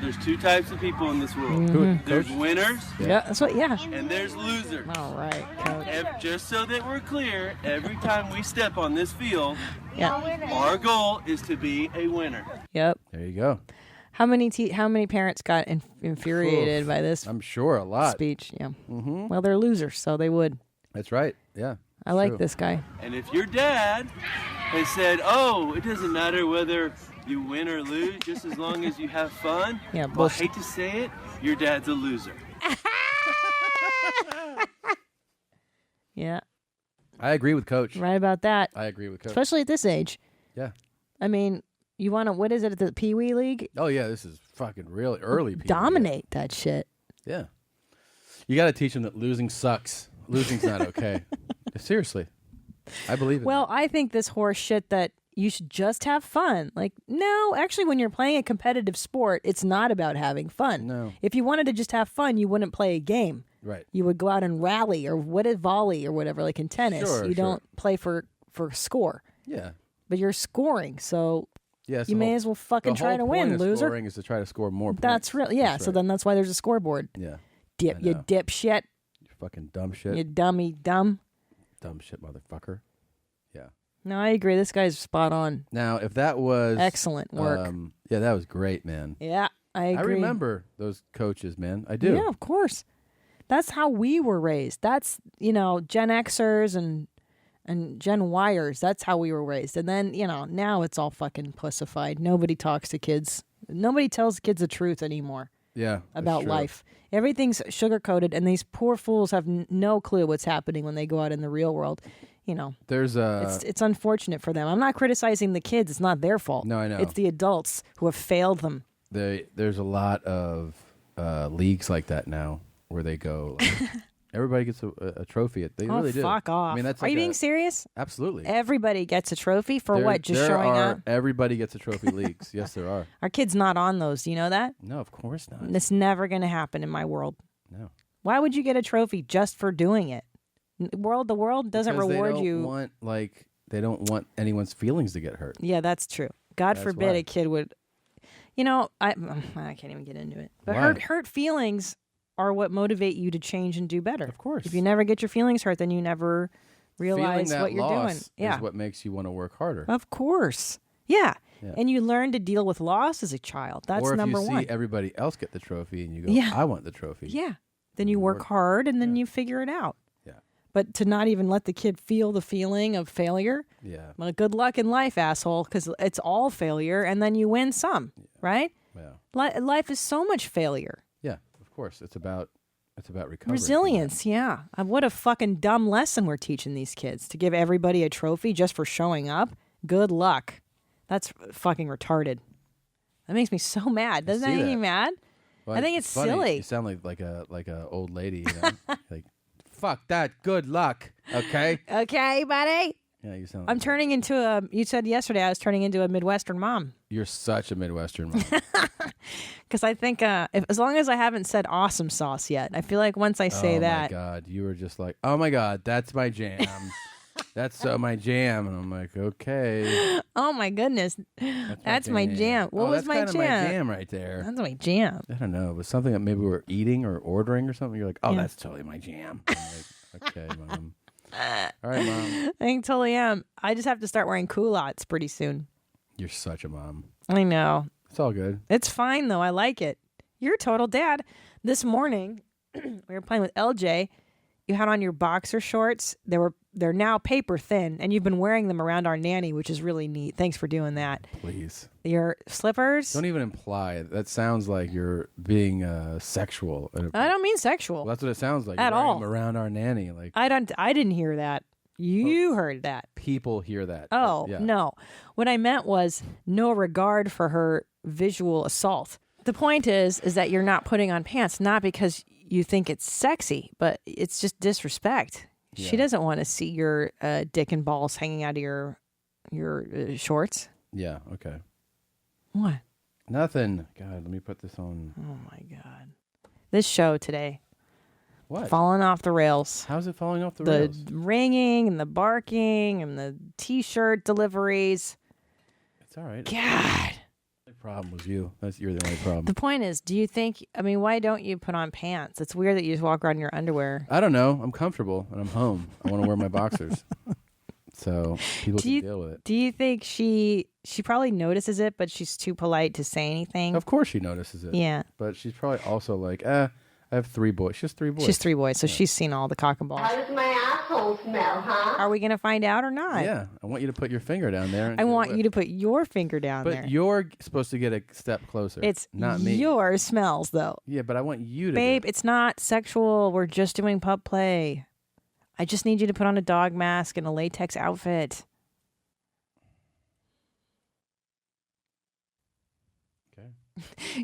There's 2 types of people in this world. Mhm. There's Coach? winners. Yeah. That's what. Yeah. And there's losers. All right, coach. Just so that we're clear, every time we step on this field, Yeah. our goal is to be a winner. Yep. There you go. How many parents got infuriated by this? I'm sure a lot. Speech. Yeah. Mm-hmm. Well, they're losers, so they would. That's right. Yeah. I like true. this guy. And if your dad has said, "Oh, it doesn't matter whether you win or lose, just as long as you have fun," Yeah, well, I bullshit. hate to say it, your dad's a loser. Yeah. I agree with Coach. Right about that. I agree with Coach. Especially at this age. Yeah. I mean, you want to, what is it at the Pee Wee League? Oh, yeah. This is fucking really early. People. Dominate that shit. Yeah. You got to teach them that losing sucks. Losing's not okay. Seriously. I believe in Well, I think this horse shit that you should just have fun. Like, no, actually, when you're playing a competitive sport, it's not about having fun. No. If you wanted to just have fun, you wouldn't play a game. Right. You would go out and rally or what is volley or whatever, like in tennis. Sure, you sure. don't play for score. Yeah. But you're scoring, so Yes. you may as well fucking try to win, loser. Scoring is to try to score more points. That's real. Yeah. That's So right. then that's why there's a scoreboard. Yeah. You know. dipshit. You fucking dumb shit. You dummy dumb. Dumb shit, motherfucker. Yeah. No, I agree. This guy's spot on. Now, if that was Excellent work. Yeah, that was great, man. Yeah, I agree. I remember those coaches, man. I do. Yeah, of course. That's how we were raised. That's, Gen Xers and Gen Yers. That's how we were raised. And then, now it's all fucking pussified. Nobody talks to kids. Nobody tells kids the truth anymore. Yeah. that's About true. life. Everything's sugar-coated, and these poor fools have no clue what's happening when they go out in the real world. There's it's unfortunate for them. I'm not criticizing the kids. It's not their fault. No, I know. It's the adults who have failed them. There's a lot of leagues like that now where they go. Like, everybody gets a trophy. They really do. Fuck off. I mean, that's Are like you being serious? Absolutely. Everybody gets a trophy for There- what? Just there showing are, up? Everybody gets a trophy leagues. Yes, there are. Our kid's not on those. Do you know that? No, of course not. That's never going to happen in my world. No. Why would you get a trophy just for doing it? The world doesn't Because reward they don't you. They don't want anyone's feelings to get hurt. Yeah, that's true. God That's forbid why. a kid would. I can't even get into it. But Why? hurt feelings are what motivate you to change and do better. Of course. If you never get your feelings hurt, then you never Feeling realize that what you're doing. loss is what makes you want to work harder. Of course. Yeah. Yeah. And you learn to deal with loss as a child. That's or if number you one. see everybody else get the trophy and you go, Yeah. I want the trophy. Yeah. Then you work hard and then you figure it out. Yeah. But to not even let the kid feel the feeling of failure. Yeah. Well, good luck in life, asshole, because it's all failure and then you win some, right? Yeah. Life is so much failure. Yeah, of course. It's about recovery. Resilience, yeah. What a fucking dumb lesson we're teaching these kids, to give everybody a trophy just for showing up. Good luck. That's fucking retarded. That makes me so mad. Doesn't that make me mad? Well, I think it's funny. silly. You sound like a old lady. You know? Like, fuck that. Good luck. Okay. Okay, buddy. Yeah, you sound. I'm turning into a. You said yesterday I was turning into a Midwestern mom. You're such a Midwestern mom. Because I think as long as I haven't said awesome sauce yet, I feel like once I say that. Oh my God, you were just like, oh my God, that's my jam. That's so my jam, and I'm like, okay. Oh my goodness, that's my jam. What was my that's jam? kinda my jam right there. That's my jam. I don't know. It was something that maybe we were eating or ordering or something. You're like, oh, Yeah. that's totally my jam. I'm like, okay, Mom. All right, Mom. I totally am. I just have to start wearing culottes pretty soon. You're such a mom. I know. It's all good. It's fine though. I like it. You're a total dad. This morning, we were playing with LJ. You had on your boxer shorts. They're now paper thin, and you've been wearing them around our nanny, which is really neat. Thanks for doing that. Please. Your slippers. Don't even imply. That sounds like you're being sexual. I don't mean sexual. Well, that's what it sounds like. At You're wearing all. them around our nanny. Like I didn't hear that. You heard that. people hear that. Oh, Yeah. no. What I meant was no regard for her visual assault. The point is that you're not putting on pants, not because you think it's sexy, but it's just disrespect. She doesn't want to see your dick and balls hanging out of your shorts. Yeah. Okay. What? Nothing. God, let me put this on. Oh my God. This show today. What? Falling off the rails. How's it falling off the rails? The ringing and the barking and the T-shirt deliveries. It's all right. God. The problem was you. You're the only problem. The point is, do you think, why don't you put on pants? It's weird that you just walk around in your underwear. I don't know. I'm comfortable and I'm home. I want to wear my boxers. So people can deal with it. Do you think she probably notices it, but she's too polite to say anything? Of course she notices it. Yeah. But she's probably also like, I have 3 boys. She has 3 boys. She's 3 boys, so she's seen all the cock and balls. How does my asshole smell, huh? Are we going to find out or not? Yeah. I want you to put your finger down there. I want you to put your finger down there. But you're supposed to get a step closer. It's not me. your smells, though. Yeah, but I want you to. Babe, it's not sexual. We're just doing pup play. I just need you to put on a dog mask and a latex outfit.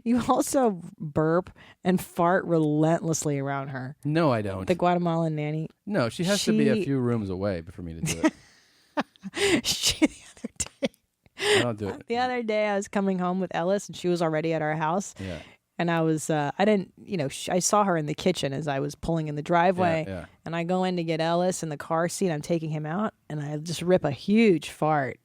You also burp and fart relentlessly around her. No, I don't. The Guatemalan nanny. No, she has to be a few rooms away for me to do it. I don't do it. The other day I was coming home with Ellis and she was already at our house. Yeah. And I was, I didn't, I saw her in the kitchen as I was pulling in the driveway. Yeah. And I go in to get Ellis in the car seat. I'm taking him out and I just rip a huge fart.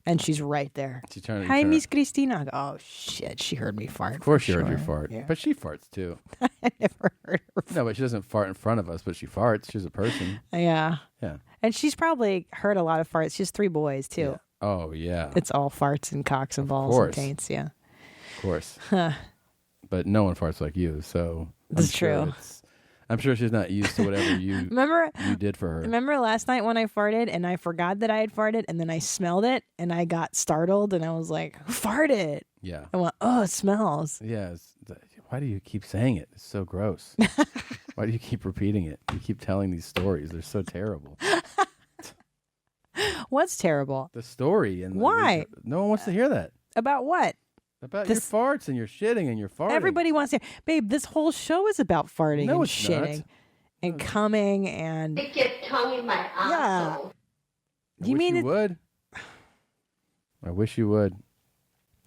And she's right there. Hi, Miss Christina. I go, oh, shit. She heard me fart. Of course she heard your fart. Yeah. But she farts too. I never heard her fart. No, but she doesn't fart in front of us, but she farts. She's a person. Yeah. Yeah. And she's probably heard a lot of farts. She has 3 boys, too. Yeah. Oh, yeah. It's all farts and cocks and balls and taints, yeah. Of course. But no one farts like you, so That's true. I'm sure she's not used to whatever you did for her. Remember last night when I farted and I forgot that I had farted and then I smelled it and I got startled and I was like, who farted? Yeah. I went, oh, it smells. Yeah. Why do you keep saying it? It's so gross. Why do you keep repeating it? You keep telling these stories. They're so terrible. What's terrible? The story. And why? No one wants to hear that. About what? About your farts and your shitting and your farting. Everybody wants to. Babe, this whole show is about farting No, and it's shitting not. and coming and. Stick your tongue in my asshole. You mean you would? I wish you would.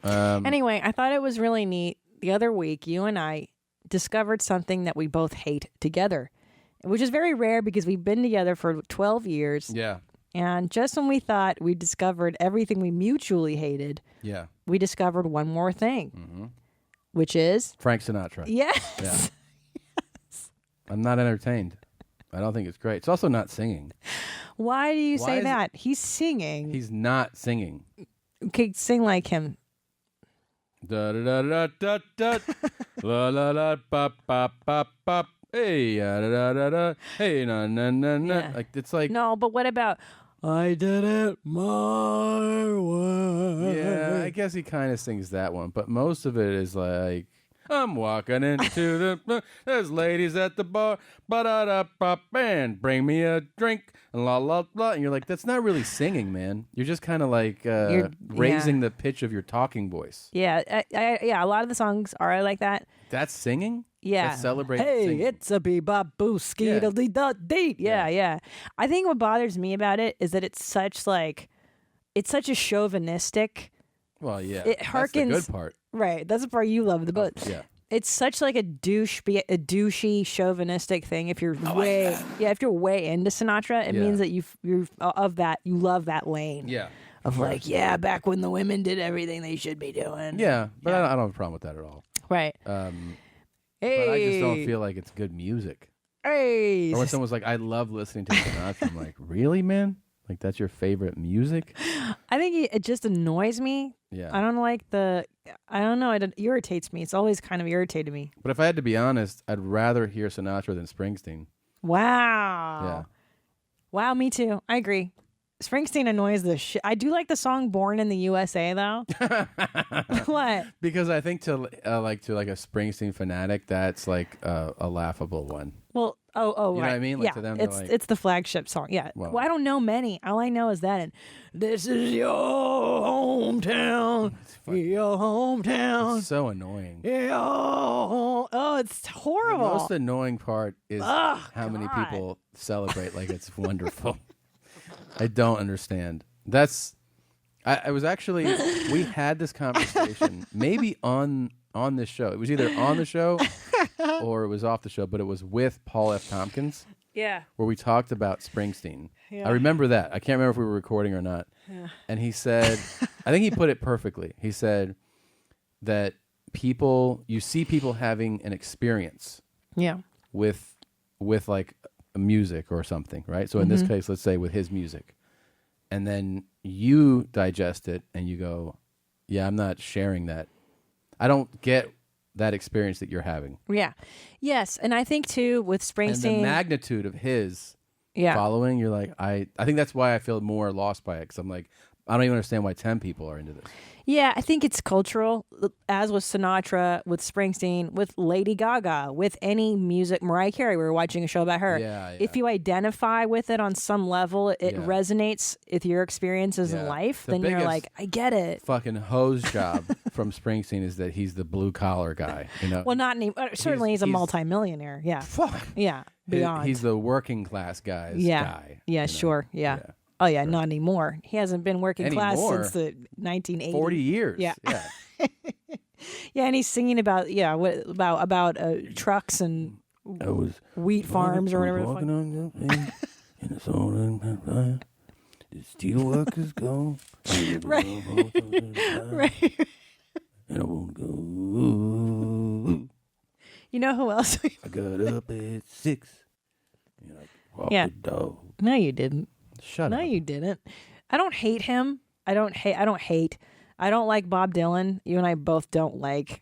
Anyway, I thought it was really neat. The other week, you and I discovered something that we both hate together, which is very rare because we've been together for 12 years. Yeah. And just when we thought we discovered everything we mutually hated, yeah, we discovered one more thing. Mm-hmm. which is Frank Sinatra. Yes. Yeah. I'm not entertained. I don't think it's great. It's also not singing. Why do you Why say is that? He's singing. He's not singing. Okay, sing like him. Da da da da da da. La la la pop pop pop pop. Hey da da da da. Hey na na na na. Yeah. Like it's like No, but what about I did it my way? yeah. I guess he kind of sings that one, but most of it is like I'm walking into the there's ladies at the bar, ba da da pop and bring me a drink and la la la. And you're like, that's not really singing, man. You're just kind of like raising the pitch of your talking voice. Yeah, yeah. A lot of the songs are like that. That's singing. Yeah. That celebrate. Hey, singing. it's a bebop booski Yeah. dee. Yeah. I think what bothers me about it is that it's such a chauvinistic. Well, yeah. It That's harkens. the good part. Right. That's the part you love. But Yeah. it's such like a douchey, chauvinistic thing. If you're if you're way into Sinatra, it means that you love that lane. Yeah. Of like, back when the women did everything they should be doing. Yeah, but I don't have a problem with that at all. Right. But I just don't feel like it's good music. Hey. Or when someone's like, I love listening to Sinatra, I'm like, really, man? Like, that's your favorite music? I think it just annoys me. Yeah. I don't like I don't know. It irritates me. It's always kind of irritated me. But if I had to be honest, I'd rather hear Sinatra than Springsteen. Wow. Yeah. Wow, me too. I agree. Springsteen annoys the shit. I do like the song "Born in the USA" though. What? Because I think to a Springsteen fanatic, that's like a laughable one. Well, You know right. what I mean? Like, yeah, to them, they're like- it's the flagship song. Yeah. Well- I don't know many. All I know is that and this is your hometown. Your hometown. It's so annoying. It's horrible. The most annoying part is Ugh, how many God. people celebrate like it's wonderful. I don't understand. I was actually, we had this conversation maybe on this show. It was either on the show or it was off the show, but it was with Paul F. Tompkins. Yeah. Where we talked about Springsteen. Yeah. I remember that. I can't remember if we were recording or not. Yeah. And he said, I think he put it perfectly. He said that you see people having an experience. Yeah. With like music or something, right? So in this Mhm. case, let's say with his music. And then you digest it and you go, yeah, I'm not sharing that. I don't get that experience that you're having. Yeah. Yes, and I think too with Springsteen. And the magnitude of his Yeah. following, you're like, I think that's why I feel more lost by it. Because I'm like, I don't even understand why 10 people are into this. Yeah, I think it's cultural, as with Sinatra, with Springsteen, with Lady Gaga, with any music. Mariah Carey, we were watching a show about her. Yeah. If you identify with it on some level, it resonates with your experiences in Yeah. life, The then you're biggest like, I get it. Fucking hose job from Springsteen is that he's the blue collar guy. You know, Well, not any, certainly he's a he's- multimillionaire. Yeah. Yeah. Beyond. he's the working class guy's guy. Yeah, sure. Yeah. Oh, yeah, not anymore. He hasn't been working class Anymore? since the 1980s. 40 years. Yeah. Yeah. Yeah, and he's singing about trucks and wheat farms or whatever. Walking on your thing, and it's all in the steel workers go. Right. Right. And I won't go. You know who else? I got up at 6. And I walked Yeah. the dog. No, you didn't. Shut no, up. you didn't. I don't hate him. I don't like Bob Dylan. You and I both don't like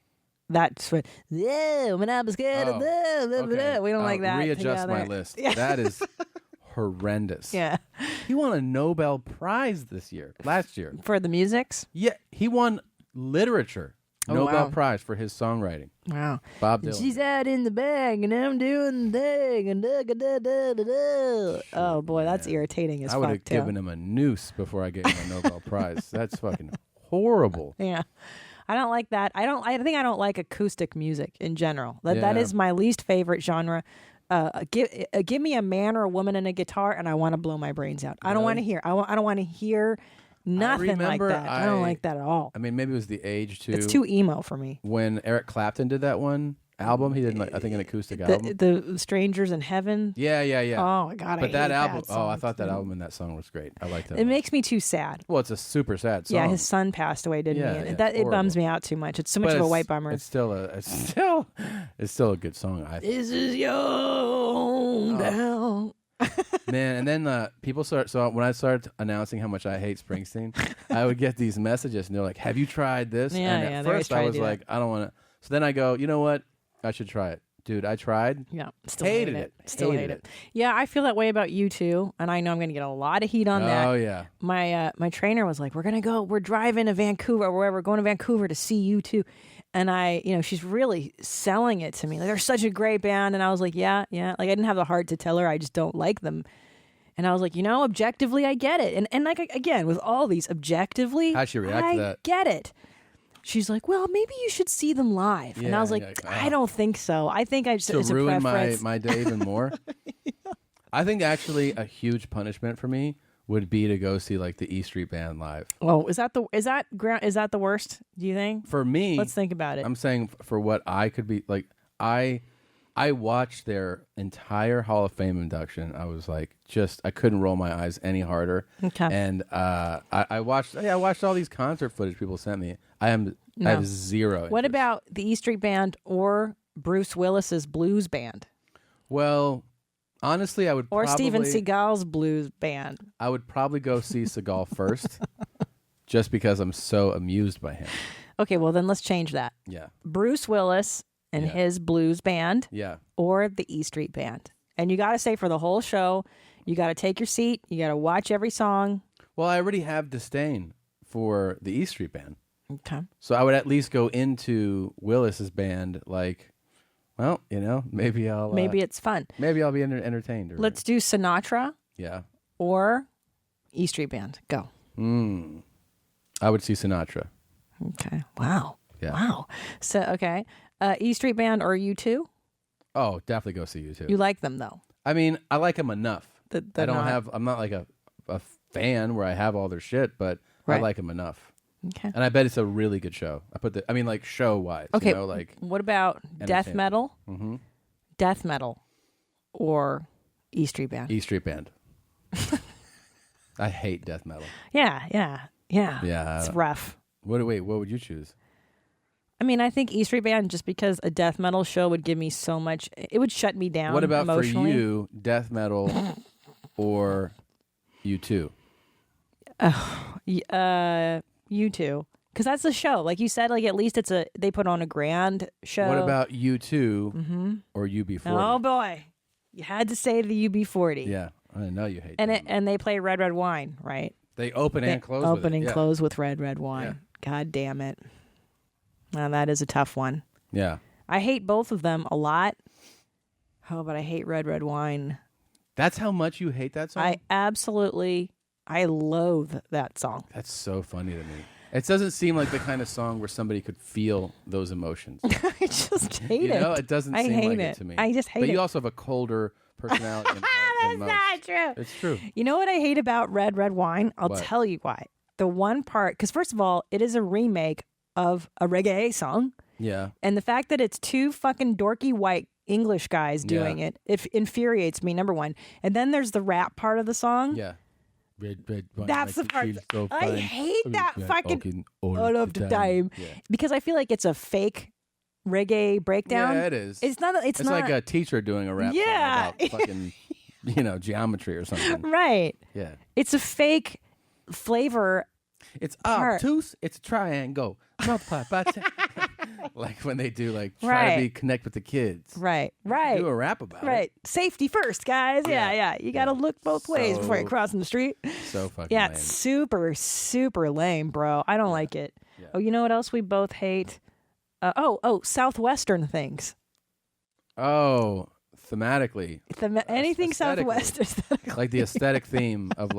that. Yeah, when I was good. Okay. We don't like that. Readjust my together. list. Yeah. That is horrendous. Yeah. He won a Nobel Prize last year. For the musics? Yeah, he won literature. Oh, Nobel wow. Prize for his songwriting. Wow. Bob Dylan. She's out in the bag and I'm doing the thing. And oh, boy, that's irritating as I would fuck, have too. given him a noose before I gave him a Nobel Prize. That's fucking horrible. Yeah. I don't like that. I think I don't like acoustic music in general. That Yeah. is my least favorite genre. Give me a man or a woman and a guitar and I want to blow my brains out. I don't want to hear. I don't want to hear nothing like remember that. I don't like that at all. I mean, maybe it was the age too. It's too emo for me. When Eric Clapton did that one, album. He did, I think, an acoustic album. The Strangers in Heaven. Yeah. Oh my God! But I that hate album. That song. I thought that album and that song was great. I liked that. It makes me too sad. Well, it's a super sad song. Yeah, his son passed away, didn't he? And it bums me out too much. It's so much of a white bummer. It's still a good song. I think. This is your hometown. Man, and then people start. So when I started announcing how much I hate Springsteen, I would get these messages, and they're like, "Have you tried this?" Yeah, and at first I was like, "I don't want to." So then I go, "You know what? I should try it, dude. I tried. Yeah, still hated it. Still hate it. Yeah, I feel that way about you too, and I know I'm going to get a lot of heat on that. Oh yeah. My trainer was like, we're driving to Vancouver or wherever, going to Vancouver to see you too. And she's really selling it to me. Like, they're such a great band. And I was like, yeah. Like, I didn't have the heart to tell her I just don't like them. And I was like, objectively, I get it. And like, again, with all these, objectively, how'd she react to that? I get it. She's like, well, maybe you should see them live. And I was like, I don't think so. I think I just to it's ruin a preference. my day even more. I think actually a huge punishment for me would be to go see like the E Street Band live. Oh, is that the worst? Do you think? For me, let's think about it. I'm saying for what I could be like, I watched their entire Hall of Fame induction. I was like, I couldn't roll my eyes any harder. Okay. And I watched all these concert footage people sent me. I have zero interest. What about the E Street Band or Bruce Willis's blues band? Well, honestly, I would or probably, Steven Seagal's blues band. I would probably go see Seagal first, just because I'm so amused by him. Okay, well then let's change that. Yeah. Bruce Willis and his blues band. Yeah. Or the E Street Band. And you got to say for the whole show, you got to take your seat. You got to watch every song. Well, I already have disdain for the E Street Band. Okay. So I would at least go into Willis's band like, well, maybe I'll... maybe it's fun. Maybe I'll be entertained. Let's do Sinatra. Yeah. Or E Street Band. Go. I would see Sinatra. Okay. Wow. Yeah. Wow. So, okay. E Street Band or U2? Oh, definitely go see U2. You like them, though? I mean, I like them enough. I'm not like a fan where I have all their shit, but I like them enough. Okay. And I bet it's a really good show. Like show-wise. Okay. Like what about death metal? Mm-hmm. Death metal or E Street Band? E Street Band. I hate death metal. Yeah. It's rough. What would you choose? I mean, I think E Street Band, just because a death metal show would give me so much, it would shut me down. What about emotionally. for you, death metal or U2? U2, because that's the show. Like you said, like at least they put on a grand show. What about U2 or UB40? Oh boy, you had to say the UB40. Yeah, I know you hate. And they play Red Red Wine, right? They open and close. Close with Red Red Wine. Yeah. God damn it. Now that is a tough one. Yeah. I hate both of them a lot. Oh, but I hate Red Red Wine. That's how much you hate that song? I loathe that song. That's so funny to me. It doesn't seem like the kind of song where somebody could feel those emotions. I just hate it. It doesn't seem like it to me. I just hate it. But you also have a colder personality than most. That's not true. It's true. You know what I hate about Red Red Wine? I'll tell you why. The one part, because first of all, it is a remake of a reggae song. Yeah. And the fact that it's two fucking dorky white English guys doing it infuriates me, number one. And then there's the rap part of the song. Yeah. Red wine. That's the part. I hate that fucking all of the time. Yeah. Because I feel like it's a fake reggae breakdown. Yeah, it is. It's not. It's not like a teacher doing a rap song about fucking, geometry or something. Right. Yeah. It's a fake flavor. It's obtuse. It's a triangle. Multiply by 10. Like when they do try to connect with the kids. Right. Do a rap about it. Right. Safety first, guys. Yeah. You got to look both ways before you're crossing the street. So fucking lame. It's super, super lame, bro. I don't like it. Yeah. Oh, you know what else we both hate? Southwestern things. Oh, thematically. Anything Southwestern. Like the aesthetic theme of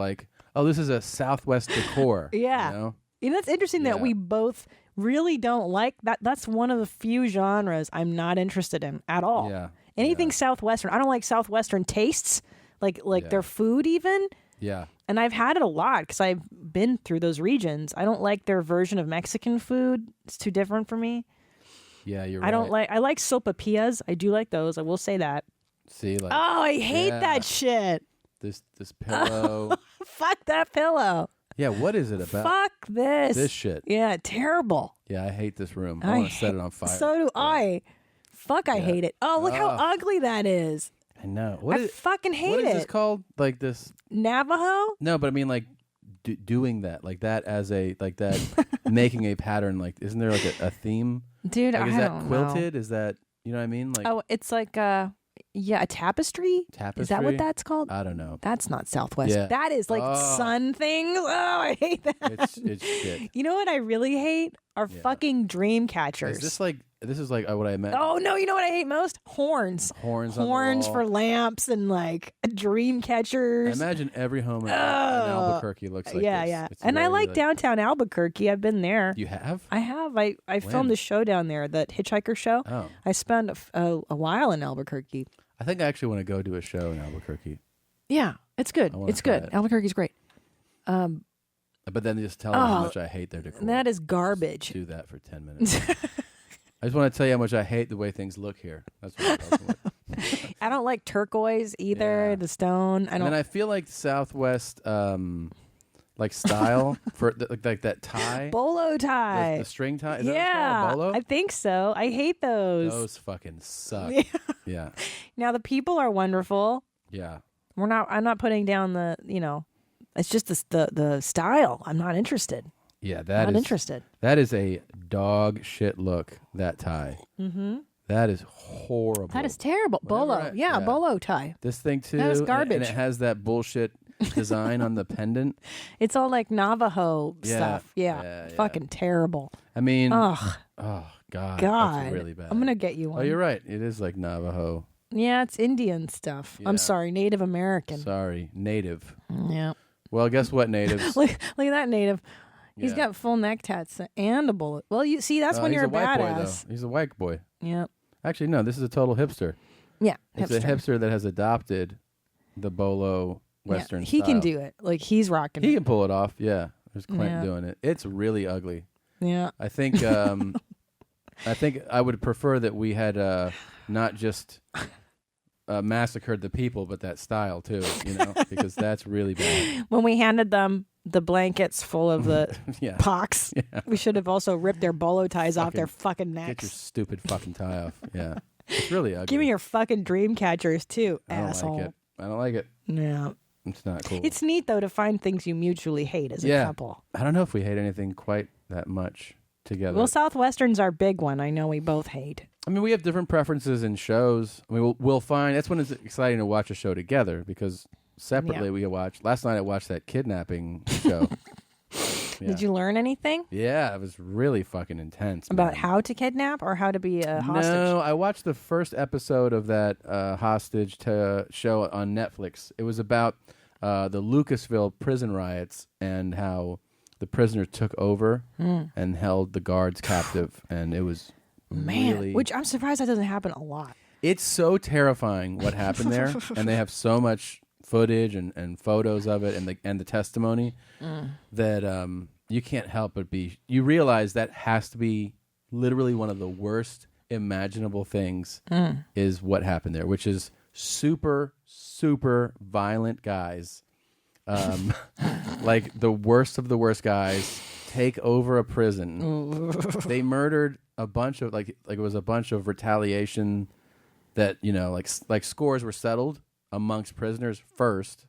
this is a Southwest decor. Yeah. That's interesting that we both really don't like that. That's one of the few genres I'm not interested in at all. Yeah. Anything Southwestern. I don't like Southwestern tastes, like their food even. Yeah. And I've had it a lot because I've been through those regions. I don't like their version of Mexican food. It's too different for me. Yeah, you're I don't like. I like sopapillas. I do like those. I will say that. See, like, Oh, I hate yeah, that shit. This pillow. Fuck that pillow. Yeah, what is it about? Fuck this. This shit. Yeah, terrible. Yeah, I hate this room. I want to set it on fire. So do I. Fuck, I hate it. Oh, look how ugly that is. I know. I fucking hate What is it. this called? Like this? Navajo? No, but I mean like doing that, like that as a like that, making a pattern. Like, isn't there like a theme? Dude, like, is I that don't quilted? know. Is that, you know what I mean? Like, Oh, it's like a tapestry? tapestry. Is that what that's called? I don't know. That's not Southwest. Yeah. That is like sun things. Oh, I hate that. It's shit. You know what I really hate? Are fucking dream catchers. Is this like? This is like what I meant. Oh no! You know what I hate most? Horns. Horns on the Horns wall. for lamps and like dream I catchers. imagine every home in Albuquerque looks like yeah, this. yeah. It's And I very, like downtown Albuquerque. I've been there. You have? I have. I When? filmed a show down there, that Hitchhiker show. Oh. I spent a while in Albuquerque. I think I actually want to go do a show in Albuquerque. Yeah, it's good. I wanna It's try good. it. Albuquerque's great. But then just tell them how Oh, much I hate their decor. That is garbage. Do that for 10 minutes. I just want to tell you how much I hate the way things look here. That's what I'm talking about. I don't like turquoise either. The stone. I And don't. then I feel like Southwest, like style for like that tie, Bolo tie. the string tie. Is that what it's yeah, called? Bolo? I think so. I hate those. Those fucking suck. Yeah. Yeah. Now the people are wonderful. Yeah. I'm not putting down the. It's just the style. I'm not interested. Yeah, that Not is interested. That is a dog shit look. That tie. Mm-hmm. That is horrible. That is terrible. Bolo. Yeah, bolo tie. This thing too. That is and- garbage. And it has that bullshit design on the pendant. It's all like Navajo Yeah. stuff. Yeah. Yeah, yeah. Fucking terrible. I mean, Ugh. oh God, God. that's really bad. I'm gonna get you Oh, one. you're right. It is like Navajo. Yeah, it's Indian stuff. Yeah. I'm sorry, Native American. Sorry, native. Yeah. Well, guess what, natives? Look at that native. He's Yeah. got full neck tats and a bullet. Well, you see, that's when he's you're a white boy, badass. though. He's a white boy. Yeah. Actually, no. This is a total hipster. Yeah, It's a hipster that has adopted the bolo Western Yeah, he style. can do it. Like he's rocking He it. can pull it off. Yeah, there's Clint Yeah. doing it. It's really ugly. Yeah. I think. I think I would prefer that we had not just massacred the people, but that style too. You know, because that's really bad. When we handed them the blankets full of the Yeah. pox, Yeah. we should have also ripped their bolo ties off their fucking Get your necks. stupid fucking tie off. Yeah, it's really ugly. Give me your fucking dream catchers too, I don't asshole. like it. I don't like it. Yeah. It's not cool. It's neat though to find things you mutually hate as a yeah. couple. I don't know if we hate anything quite that much together. Well, Southwestern's our big one. I know we both hate. I mean, we have different preferences in shows. I mean, we'll find that's when it's exciting to watch a show together because separately we watch. Last night I watched that kidnapping show. Yeah. Did you learn anything Yeah, it was really fucking intense. about man. how to kidnap or how to be a hostage? No, I watched the first episode of that hostage show on Netflix. It was about the Lucasville prison riots and how the prisoners took over and held the guards captive, and it was Man, really. which I'm surprised that doesn't happen a lot. It's so terrifying what happened there, and they have so much footage and photos of it, and the testimony that you can't help but be. You realize that has to be literally one of the worst imaginable things is what happened there, which is super violent guys, like the worst of the worst guys, take over a prison. They murdered a bunch of like it was a bunch of retaliation that like scores were settled amongst prisoners first.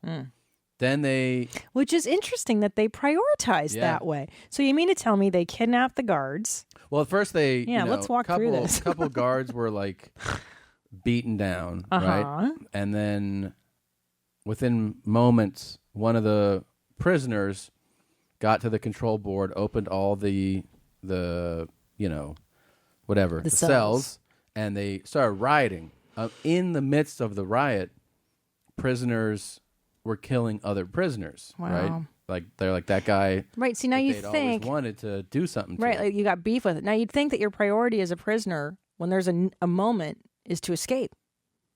Then they, which is interesting that they prioritize that way. So you mean to tell me they kidnapped the guards? well, at first they let's walk through this. couple guards were like beaten down, right? And then within moments, one of the prisoners got to the control board, opened all the whatever the cells, and they started rioting. In the midst of the riot, prisoners were killing other prisoners. Wow. Right? Like they're like that guy. Right. See, now that you they'd think always wanted to do something. right, To. like you got beef with it. Now you'd think that your priority as a prisoner, when there's a moment, is to escape.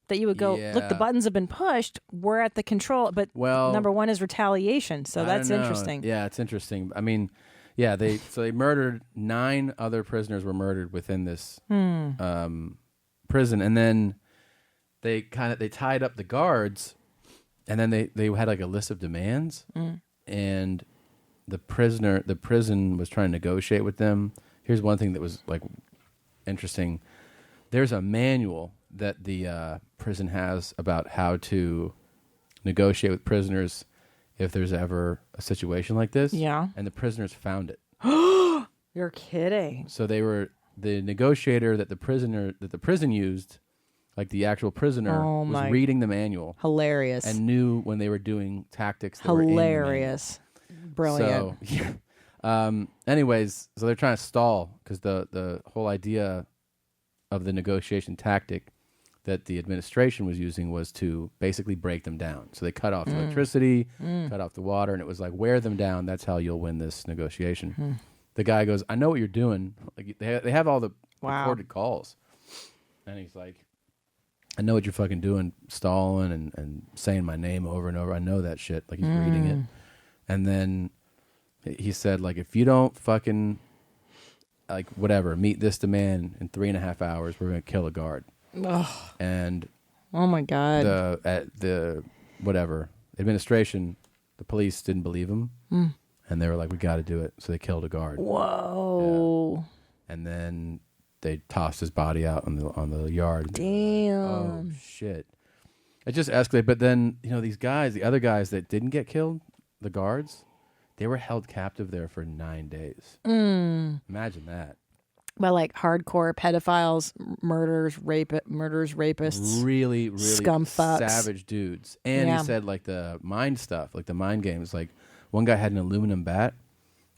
That you would go, look, the Yeah. buttons have been pushed. We're at the control, but Well, number one is retaliation. So I that's don't know. interesting. Yeah, it's interesting. I mean, Yeah, they murdered 9 other prisoners were murdered within this prison, and then they tied up the guards, and then they had like a list of demands, and the prison was trying to negotiate with them. Here's one thing that was like interesting. There's a manual that the prison has about how to negotiate with prisoners if there's ever a situation like this. Yeah. And the prisoners found it. You're kidding. So the negotiator that the prison used, like the actual prisoner, was reading the manual. Hilarious. And knew when they were doing tactics that Hilarious. Brilliant. So, anyways, so they're trying to stall because the whole idea of the negotiation tactic that the administration was using was to basically break them down. So they cut off electricity, cut off the water, and it was like, wear them down. That's how you'll win this negotiation. The guy goes, I know what you're doing. Like they have all the recorded calls. And he's like, I know what you're fucking doing, stalling and saying my name over and over. I know that shit. Like he's reading it. And then he said, like, if you don't fucking, like, whatever, meet this demand in 3.5 hours, we're going to kill a guard. Ugh. And oh my God, the whatever administration, the police didn't believe him, and they were like, we got to do it. So they killed a guard. Whoa. Yeah. And then they tossed his body out on the yard. Damn. Oh shit. It just escalated. But then, these guys, the other guys that didn't get killed, the guards, they were held captive there for 9 days. Imagine that. But like hardcore pedophiles, murderers, rapists, really scum fucks, savage dudes. And he said like the mind stuff, like the mind games. Like one guy had an aluminum bat,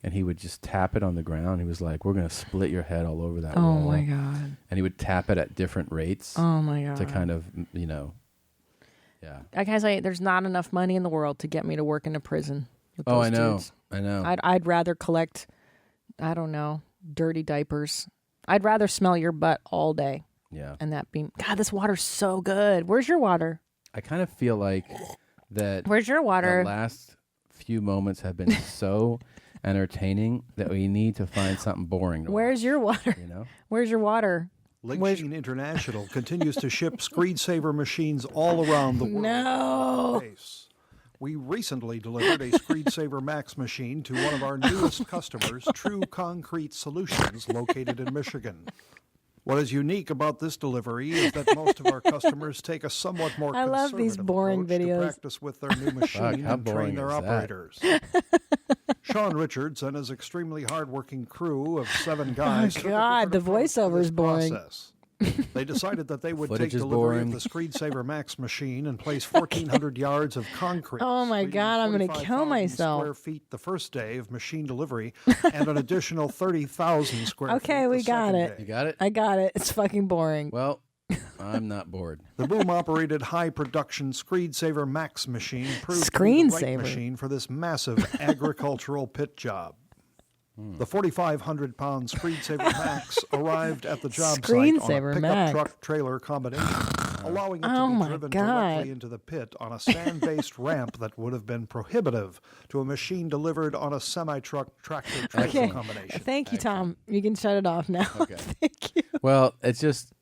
and he would just tap it on the ground. He was like, "We're gonna split your head all over that wall." Oh my God! And he would tap it at different rates. Oh my God! To kind of, yeah. I can say there's not enough money in the world to get me to work in a prison. With those I know. dudes. I know. I'd rather collect, I don't know, dirty diapers. I'd rather smell your butt all day. Yeah. And that be, God, this water's so good. Where's your water? I kind of feel like that. Where's your water? The last few moments have been so entertaining that we need to find something boring to Where's watch, your water? Where's your water? Lake Machine International continues to ship screensaver machines all around the world. No. We recently delivered a Screensaver Max machine to one of our newest customers, True Concrete Solutions, located in Michigan. What is unique about this delivery is that most of our customers take a somewhat more I love these boring videos. to practice with their new machine and train their operators. Sean Richards and his extremely hardworking crew of 7 guys. Oh God, the voiceover is boring. They decided that they would take delivery of the Screensaver Max machine and place 1,400 yards of concrete. Oh my God, I'm going to kill myself. Square feet the first day of machine delivery, and an additional 30,000 square feet. Okay, we got it. You got it? I got it. It's fucking boring. Well, I'm not bored. The boom-operated high-production Screensaver Max machine proved to be the right machine for this massive agricultural pit job. The 4,500-pound Screensaver Max arrived at the job site on a pickup truck-trailer combination, allowing it to be driven directly into the pit on a sand-based ramp that would have been prohibitive to a machine delivered on a semi-truck tractor-trailer combination. Thank you, Tom. You can shut it off now. Okay. Thank you. Well, it's just,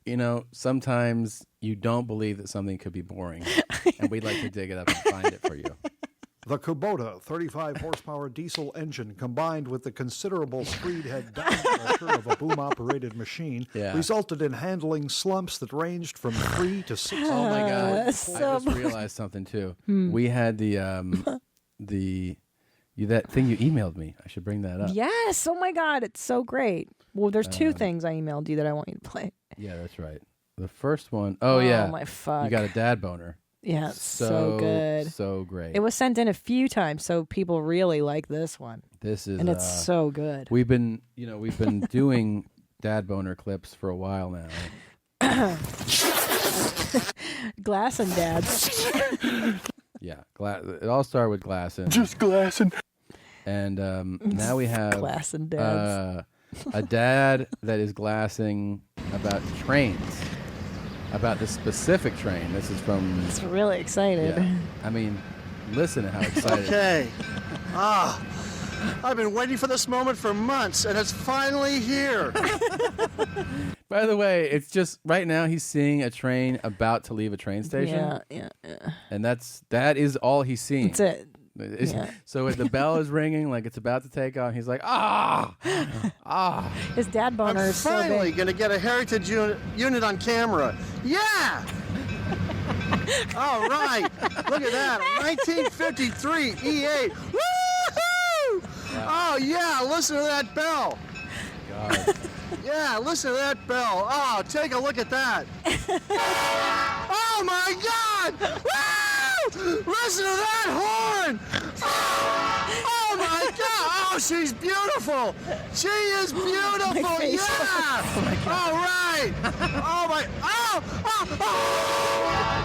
sometimes you don't believe that something could be boring, and we'd like to dig it up and find it for you. The Kubota 35-horsepower diesel engine, combined with the considerable screed head down pressure of a boom-operated machine, resulted in handling slumps that ranged from 3 to 6. Oh my God! I just realized something too. We had that thing you emailed me. I should bring that up. Yes. Oh my God, it's so great. Well, there's 2 things I emailed you that I want you to play. Yeah, that's right. The first one, yeah. Oh my fuck! You got a dad boner. Yeah, it's so good. So great. It was sent in a few times, so people really like this one. This is, and it's so good. We've been doing dad boner clips for a while now. Glass and dads. Yeah, it all started with Glassin. Just Glassin. And now we have Glass and dads. A dad that is glassing about trains. About this specific train. This is from... It's really excited. Yeah. I mean, listen to how excited. Okay. I've been waiting for this moment for months, and it's finally here. By the way, it's just right now he's seeing a train about to leave a train station. Yeah. And that is all he's seeing. That's it. Yeah. So if the bell is ringing like it's about to take off, he's like, His dad boner I'm is so finally big. going to get a heritage unit on camera. Yeah! All right. Look at that. A 1953 E8. Woo-hoo! Oh, yeah. Listen to that bell. God. Yeah, listen to that bell. Oh, take a look at that. Oh, my God. Woo! Listen to that horn. Oh, my God. Oh, she's beautiful. She is beautiful. Yeah. All right. Oh, my.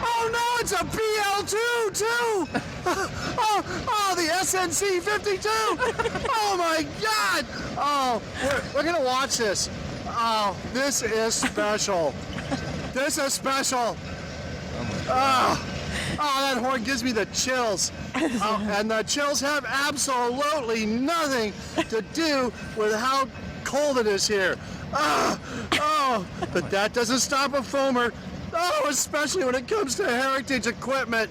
Oh, no, it's a PL2, too. Oh, the SNC 52. Oh, my God. Oh, we're going to watch this. Oh, this is special. This is special. Oh, that horn gives me the chills. And the chills have absolutely nothing to do with how cold it is here. But that doesn't stop a foamer. Oh, especially when it comes to heritage equipment.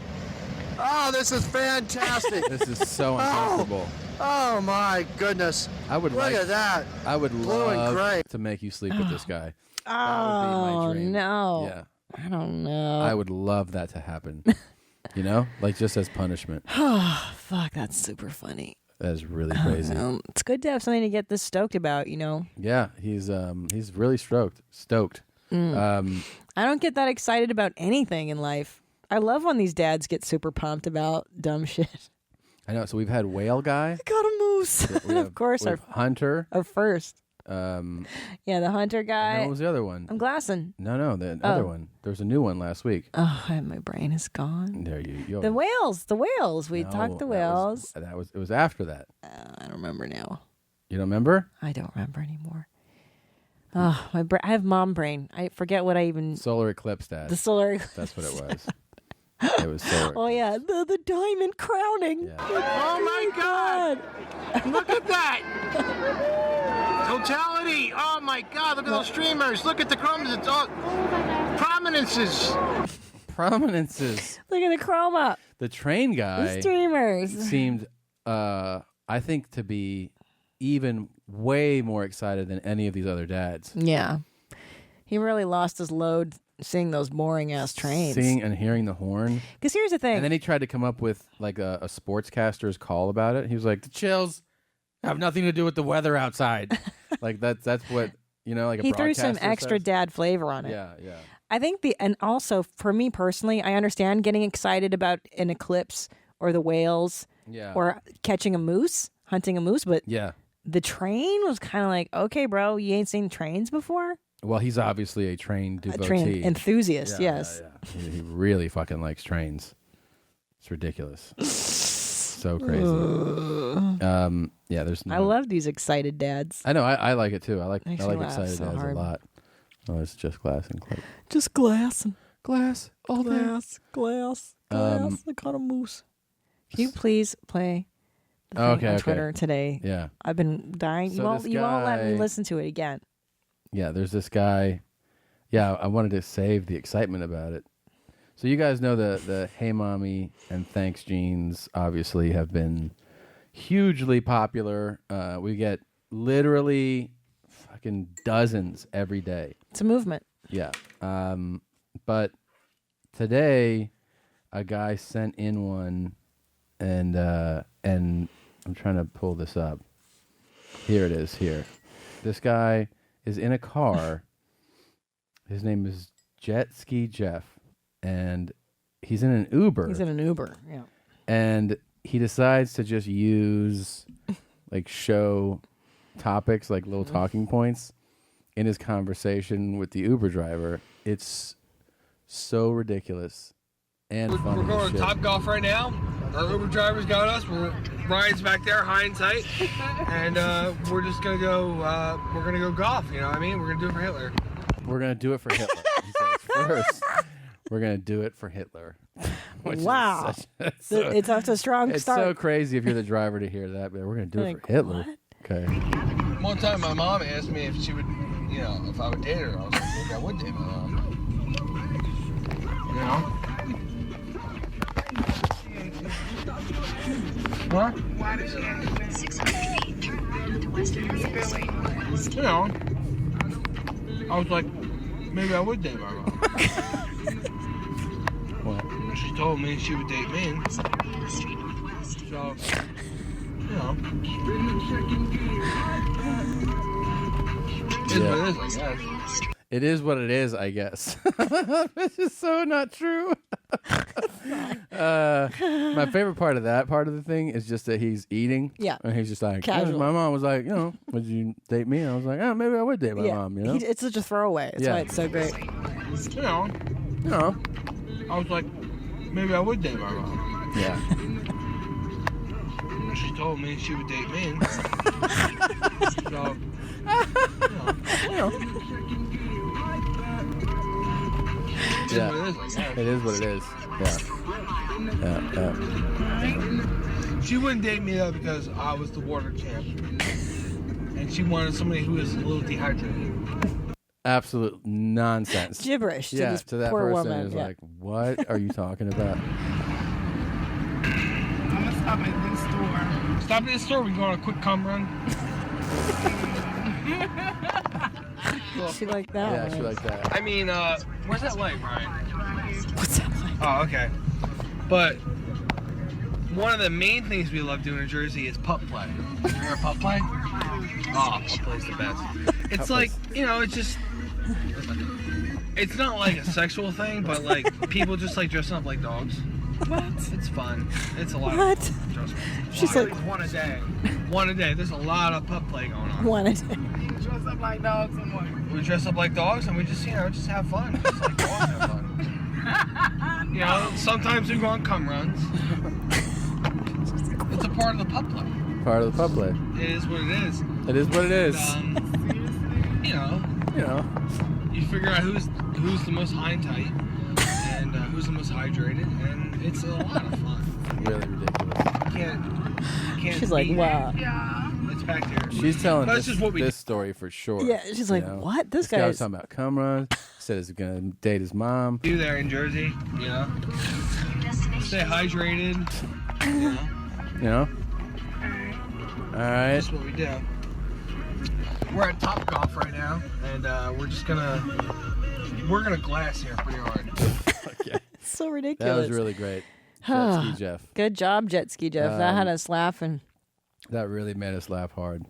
Oh, this is fantastic. This is so uncomfortable. Oh my goodness. Look at that. I would Blue and love gray. to make you sleep with this guy. Oh, That would be my dream. no. Yeah. I don't know. I would love that to happen. You know? Like just as punishment. Oh, fuck, that's super funny. That is really crazy. It's good to have something to get this stoked about, you know? Yeah, he's really stoked. I don't get that excited about anything in life. I love when these dads get super pumped about dumb shit. I know. So we've had Whale Guy. Got a moose. Of course, our Hunter. Our first. Yeah, the Hunter guy. what was the other one? I'm glassing. No, the other one. There was a new one last week. Oh, my brain is gone. There you. The whales. We talked the whales. It was after that. I don't remember now. You don't remember? I don't remember anymore. Oh, I have mom brain. I forget what I even. Solar eclipse, Dad. The solar eclipse. That's what it was. It was solar. Oh yeah, the diamond crowning. Yeah. Oh my God! Look at that! Totality! Oh my God! Look at those streamers! Look at the crumbs! It's all prominences. Prominences. Look at the chroma. The train guy. The streamers Seemed, I think, to be even way more excited than any of these other dads. Yeah, he really lost his load seeing those boring ass trains. Seeing and hearing the horn. Because here's the thing. And then he tried to come up with like a sportscaster's call about it. He was like, the chills have nothing to do with the weather outside. Like that's what, like a he threw some broadcaster extra says. dad flavor on it. Yeah. I think and also for me personally, I understand getting excited about an eclipse or the whales or catching a moose, hunting a moose, but the train was kind of like, okay, bro, you ain't seen trains before? Well, he's obviously a train devotee. A train enthusiast, yes. Yeah. He really fucking likes trains. It's ridiculous. So crazy. There's no... I love these excited dads. I know, I like it too. I like Makes me laugh excited so dads hard. a lot. Oh, it's just glass and clay. Just glass. Glass. All glass. Glass. I got a moose. Can you please play the thing on Twitter today? Yeah. I've been dying. So you won't let me listen to it again. Yeah, there's this guy. Yeah, I wanted to save the excitement about it. So you guys know the Hey Mommy and Thanks Jeans obviously have been hugely popular. We get literally fucking dozens every day. It's a movement. Yeah. But today a guy sent in one and I'm trying to pull this up. Here it is here. This guy is in a car. His name is Jet Ski Jeff, and he's in an Uber. He's in an Uber, yeah. And he decides to just use, like, show topics, like little talking points in his conversation with the Uber driver. It's so ridiculous and funny. We're going as to shit. Topgolf right now. Our Uber driver's got us. Ryan's back there, high in sight, and we're just gonna go. We're gonna go golf. You know what I mean? We're gonna do it for Hitler. We're gonna do it for Hitler. He says first. We're gonna do it for Hitler. Which is Wow. It's off to a strong It's start. so crazy if you're the driver to hear that, but we're going to do it Like, for Hitler. what? Okay. One time my mom asked me if she would, if I would date her. I was like, maybe I would date my mom. What? Why did she ask 600 feet, turn right onto Western Riots. I was like, maybe I would date my mom. What? She told me she would date me. So, It is what it is, I guess. This is so not true. My favorite part of that part of the thing is just that he's eating. Yeah. And he's just like, Casual. my mom was like, would you date me? And I was like, oh, maybe I would date my mom, It's such a throwaway. That's why it's so great. I was like, maybe I would date my mom. Yeah. She told me she would date me. So, Yeah. It is what it is. Yeah. She wouldn't date me though because I was the water champ, and she wanted somebody who was a little dehydrated. Absolute nonsense. Gibberish to this to that poor person woman, is yeah. like, what are you talking about? I'm gonna stop at this store. Stop at this store. We can go on a quick cum run. She like that. Yeah, she like that. I mean, where's that light, Ryan? What's that like? Oh, okay. But one of the main things we love doing in Jersey is pup play. You remember pup play? Oh, pup play's the best. It's like, it's just, it's not like a sexual thing, but like people just like dressing up like dogs. What? It's fun. It's a lot What? of fun. Trust me. She's like, one a day. One a day. There's a lot of pup play going on. one a day. Dress up like dogs and what? We dress up like dogs and we just, just have fun. Just like dogs have fun. Sometimes we go on cum runs. It's a part of the pup play. Part of the pup play. It is what it is. It is what it is. You figure out who's the most high and tight and who's the most hydrated, and it's a lot of fun. Really ridiculous. You can't She's like, beat- wow. Yeah, it's back here. She's telling That's this, just what we this story for sure. Yeah, she's like, what? This guy guy was is... talking about cum runs. Said he's gonna date his mom. do there in Jersey, stay hydrated, All right. That's what we do. We're at Top Golf right now, and we're gonna glass here pretty hard. Okay. So ridiculous. That was really great. Jet Ski Jeff. Good job, Jet Ski Jeff. That had us laughing. That really made us laugh hard.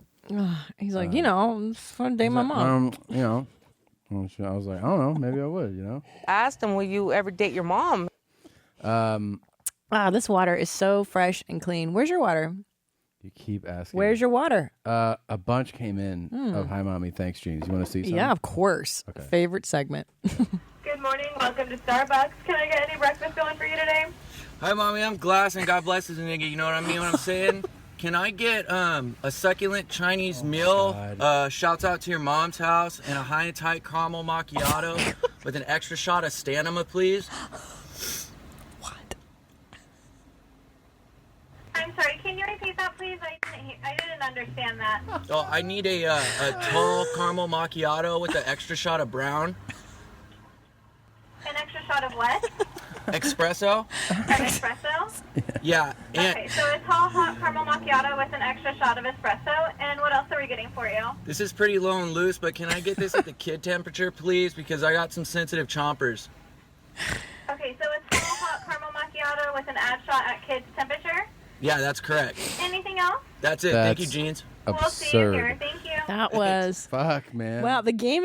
He's like, it's fun to date my mom. I was like, I don't know, maybe I would, Asked him, will you ever date your mom? This water is so fresh and clean. Where's your water? You keep asking. Where's your water? A bunch came in of Hi Mommy, Thanks Jeans. You want to see some? Yeah, of course. Okay. Favorite segment. Good morning. Welcome to Starbucks. Can I get any breakfast going for you today? Hi, Mommy. I'm Glass, and God bless this nigga. You know what I mean? What I'm saying? Can I get a succulent Chinese meal? Shouts out to your mom's house, and a high and tight caramel macchiato with an extra shot of Stanima, please. I'm sorry. Can you repeat that, please? I didn't understand that. Oh, I need a tall caramel macchiato with an extra shot of brown. An extra shot of what? Espresso? An espresso? Yeah. And Okay, so a tall hot caramel macchiato with an extra shot of espresso. And what else are we getting for you? this is pretty low and loose, but can I get this at the kid temperature, please? Because I got some sensitive chompers. Okay, so a tall hot caramel macchiato with an add shot at kids temperature. Yeah, that's correct. Anything else? That's it. Thank you, Jeans. We'll see you here. Thank you. That was... Fuck, man. Wow, the game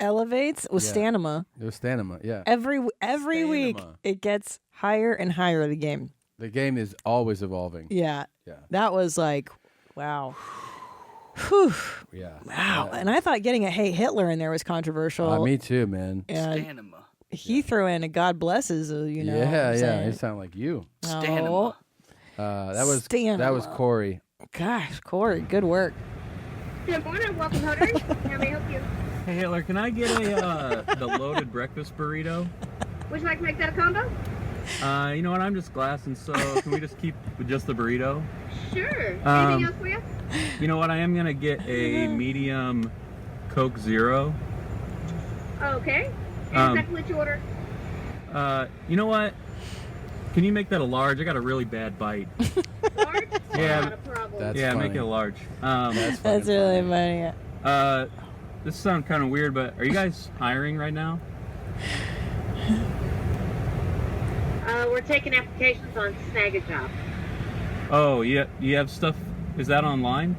elevates with Stanima. It was Stanima, yeah. Every week, it gets higher and higher, the game. The game is always evolving. Yeah. Yeah. That was like, wow. Whew. Yeah. Wow. Yeah. And I thought getting a Hey Hitler in there was controversial. Me too, man. And he threw in a God blesses, Yeah. He sounded like you. Stanima. That was Corey. Gosh, Corey, good work. Good morning. Welcome, Hooters. How may I help you? Hey Hitler, can I get the loaded breakfast burrito Would you like to make that a combo? You know what? I'm just glassing, so can we just keep with just the burrito? Sure. Anything else for you? You know what? I am gonna get a medium Coke Zero. Okay. And exactly what you order? You know what? Can you make that a large? I got a really bad bite. Large? Yeah. Not a problem. That's yeah, funny. make it a large. That's really funny. This sounds kind of weird, but are you guys hiring right now? We're taking applications on Snag-a-Job. Oh, yeah. You have stuff. Is that online?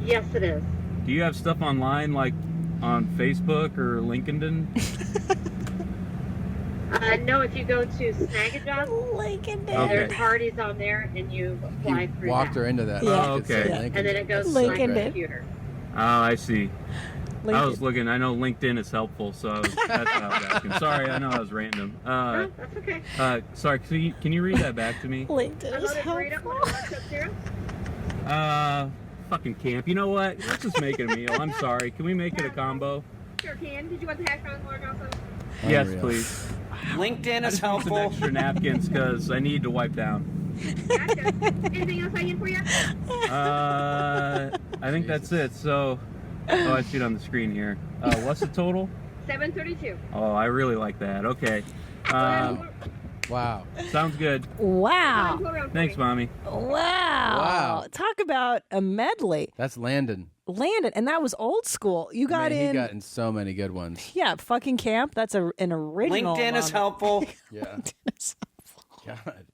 Yes, it is. Do you have stuff online, like on Facebook or LinkedIn? No, if you go to Snag-a-Job, there's parties on there, and you apply You through walked that. her into that. Yeah. Oh, okay. And then it goes to my computer. Oh, I see. I LinkedIn. was looking. I know LinkedIn is helpful, so that's what I was asking. Sorry, I know that was random. No, that's okay. Sorry, can you read that back to me? LinkedIn is helpful. Fucking camp. You know what? Let's just make it a meal. I'm sorry. Can we make it a combo? Sure can. Did you want the hash browns large also? Yes, Unreal. please. LinkedIn I is just want some helpful. extra napkins because I need to wipe down. Gotcha. Anything else I need for you? I think that's it. So, I see it on the screen here. What's the total? $7.32. Oh, I really like that. Okay. Wow. Sounds good. Wow. Thanks, Mommy. Wow. Talk about a medley. That's Landon. And that was old school. You got Man, in. He got in so many good ones. Yeah, fucking camp. That's an original. LinkedIn is helpful. Yeah. God.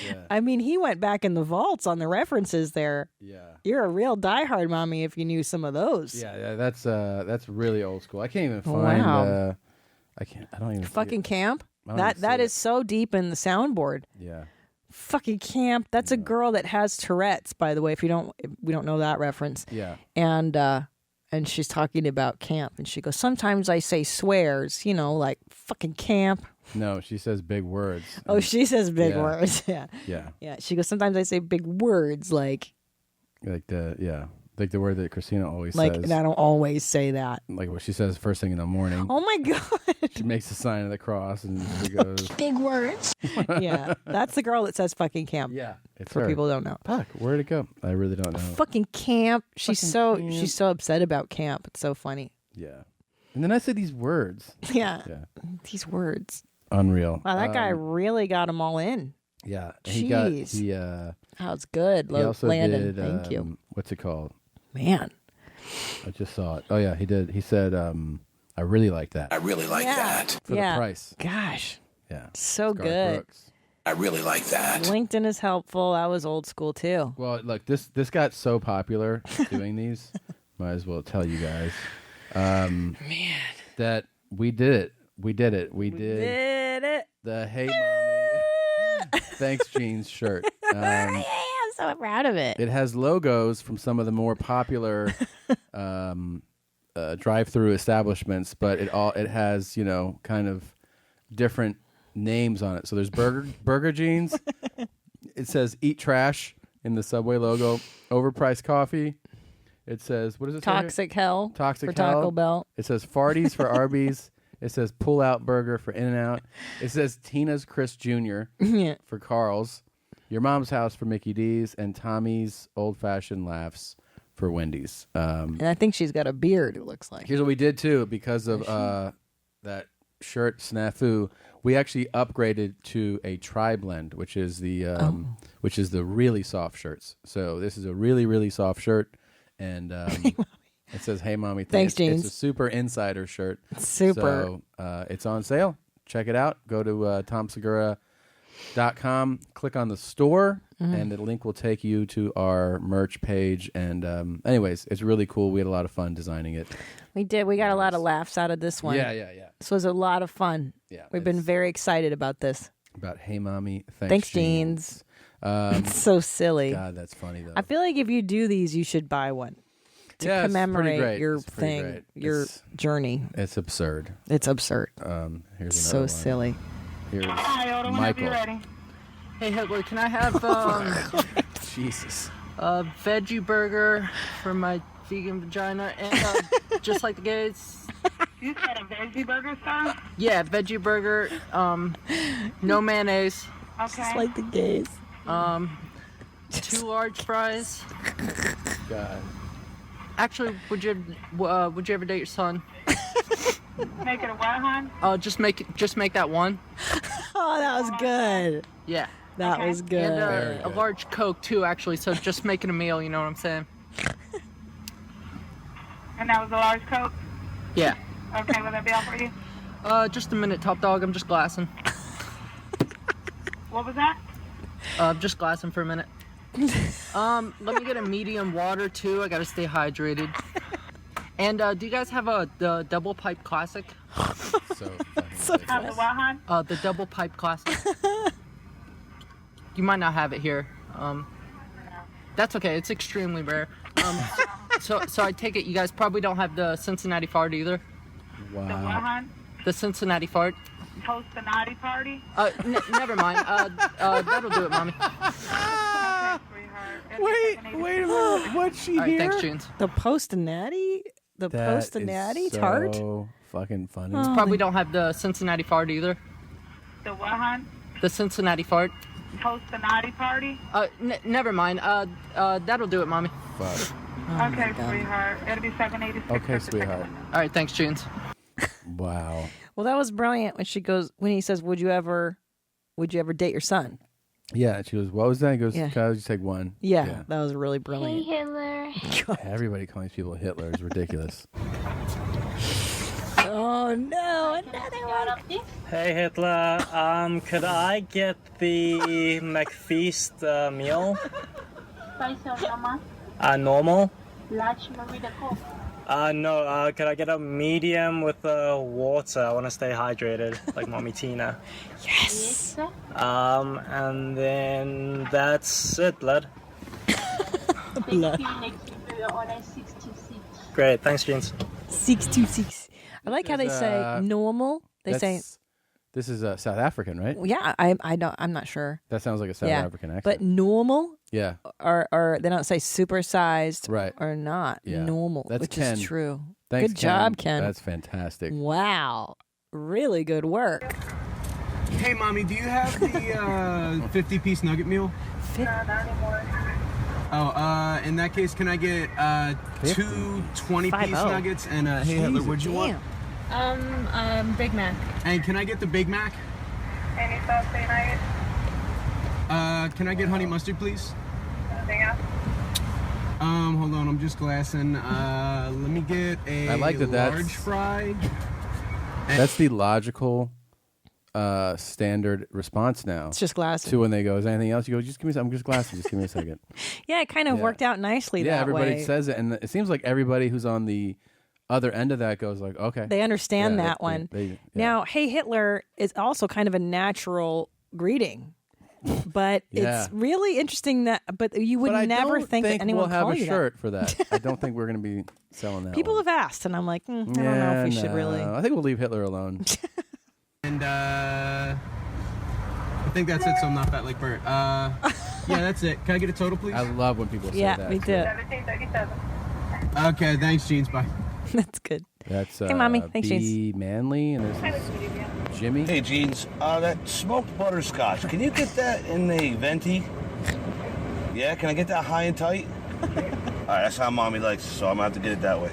Yeah. I mean, he went back in the vaults on the references there. Yeah. You're a real diehard mommy if you knew some of those. Yeah, that's really old school. I can't even find. Wow. I don't even. Fucking camp. I don't even That see is so deep in the soundboard. Yeah. Fucking camp. That's a girl that has Tourette's, by the way. If we don't know that reference. Yeah. And she's talking about camp, and she goes, "Sometimes I say swears, like fucking camp." No, she says big words. Oh, she says big Yeah. words. Yeah. Yeah. Yeah. She goes, "Sometimes I say big words, like the word that Christina always and says. I don't always say that." Like what she says first thing in the morning. Oh my god. She makes the sign of the cross and she goes big words. Yeah, that's the girl that says fucking camp. Yeah, it's for her. people who don't know. Fuck, where'd it go? I really don't know. Fucking camp. She's Fucking she's so upset about camp. It's so funny. Yeah. And then I say these words. Yeah. Yeah. These words. Unreal. Wow, that guy really got them all in. Yeah. Jeez. That was good. He also Landon. did, Thank you. What's it called? Man. I just saw it. Oh yeah, he did. He said, I really like that. I really like that. For the price. Gosh. Yeah. So Garth good. Brooks. I really like that. LinkedIn is helpful. That was old school too. Well, look, this got so popular doing these. Might as well tell you guys. Man. That we did it. We did it. We did it. The Hey Mommy Thanks Jeans shirt. I'm so proud of it. It has logos from some of the more popular drive-through establishments, but it has kind of different names on it. So there's Burger Jeans. It says Eat Trash in the Subway logo. Overpriced coffee. It says, what does it say? Toxic Hell. Toxic for Hell. Taco Bell. It says Farties for Arby's. It says Pull Out Burger for In-N-Out. It says Tina's Chris Jr. for Carl's. Your Mom's House for Mickey D's. And Tommy's Old Fashioned Laughs for Wendy's. And I think she's got a beard, it looks like. Here's what we did, too. Because of that shirt snafu, we actually upgraded to a tri-blend, which is the really soft shirts. So this is a really, really soft shirt. And it says, Hey Mommy, Thanks, Jeans. It's a super insider shirt. Super. So it's on sale. Check it out. Go to TomSegura.com, click on the store, and the link will take you to our merch page. And anyways, it's really cool. We had a lot of fun designing it. We did. We got a lot of laughs out of this one. Yeah. This was a lot of fun. Yeah. We've been very excited about this. About Hey Mommy, Thanks Jeans. It's so silly. God, that's funny, though. I feel like if you do these, you should buy one to Yeah, it's pretty commemorate great. your It's pretty thing, great. your journey. It's absurd. It's absurd. Here's so another one. silly. Here's Hi, Oda, whenever you're Michael. ready. Hey, Hitler, can I have Jesus. a veggie burger for my vegan vagina and just like the gays? You said a veggie burger, sir? Yeah, veggie burger. No mayonnaise. Okay. Just like the gays. 2 large fries. God. Actually, would you ever date your son? Make it a what, hon? Just make that one. Oh, that was good. Yeah. That was good. And a large Coke too, actually. So just making a meal. You know what I'm saying? And that was a large Coke? Yeah. Okay, will that be all for you? Just a minute, top dog. I'm just glassing. What was that? Just glassing for a minute. Let me get a medium water too. I gotta stay hydrated. And do you guys have the double pipe classic? Have the what, hon? The double pipe classic. You might not have it here. That's okay. It's extremely rare. So I take it you guys probably don't have the Cincinnati fart either. The what, hon? The Cincinnati fart. Toast the naughty party? Never mind. That'll do it, mommy. Wait a minute. What's she All right, here? thanks, Jeans. The Post-a-natty? The That Post-a-natty is tart? so fucking funny. Probably don't have the Cincinnati fart either. The what, hon? The Cincinnati fart. Toast the naughty party? Never mind. That'll do it, mommy. Fuck. Okay, sweetheart. It'll be $7.86. Okay, sweetheart. All right, thanks, Jeans. Wow. Well, that was brilliant when he says, would you ever date your son? Yeah, she goes, what was that? He goes, Yeah. can I just take one? Yeah, that was really brilliant. Hitler. Everybody calling people Hitler is ridiculous. Oh no, another one. Hey Hitler, could I get the McFeast meal? Normal? Large margarita Coke. No, could I get a medium with water? I want to stay hydrated, like Mommy Tina. Yes. And then that's it, blood. Blood. Great, thanks, Jeans. 626. I like how they say normal. They say this is South African, right? yeah. I'm not sure. That sounds like a South African accent. But normal. Yeah. Or they don't say supersized. Right. Or not Yeah. normal. That's which Ken. is true. Thanks, Good job, Ken. That's fantastic. Wow. Really good work. Hey, Mommy, do you have the 50-piece nugget meal? No, not anymore. Oh, in that case, can I get 2 20-piece nuggets? And hey, Hitler, what'd you want? Big Mac. And can I get the Big Mac? Any sauce nuggets? Can I get honey mustard, please? Anything else? Hold on, I'm just glassing. Let me get a I like that large fry. That's the logical standard response now. It's just glassing. To when they go, is there anything else? You go, just give me some. I'm just glassing. Just give me a second. Yeah, it kind of worked out nicely that everybody way. says it, and it seems like everybody who's on the other end of that goes like, okay. They understand that one. Now, hey Hitler is also kind of a natural greeting. But it's really interesting but you would never think that anyone we'll have call a you shirt for that. I don't think we're going to be selling that. People have asked, and I'm like, I don't know if we should really. I think we'll leave Hitler alone. And I think that's it, so I'm not fat like Bert. Yeah, that's it. Can I get a total, please? I love when people say that. Yeah, me too. 1737. Okay, thanks, Jeans. Bye. That's good. That's Hey, Mommy. Thanks, B. Manley, and there's Jimmy. Hey, Jeans, that smoked butterscotch, can you get that in the venti? Yeah, can I get that high and tight? All right, that's how Mommy likes it, so I'm going to have to get it that way.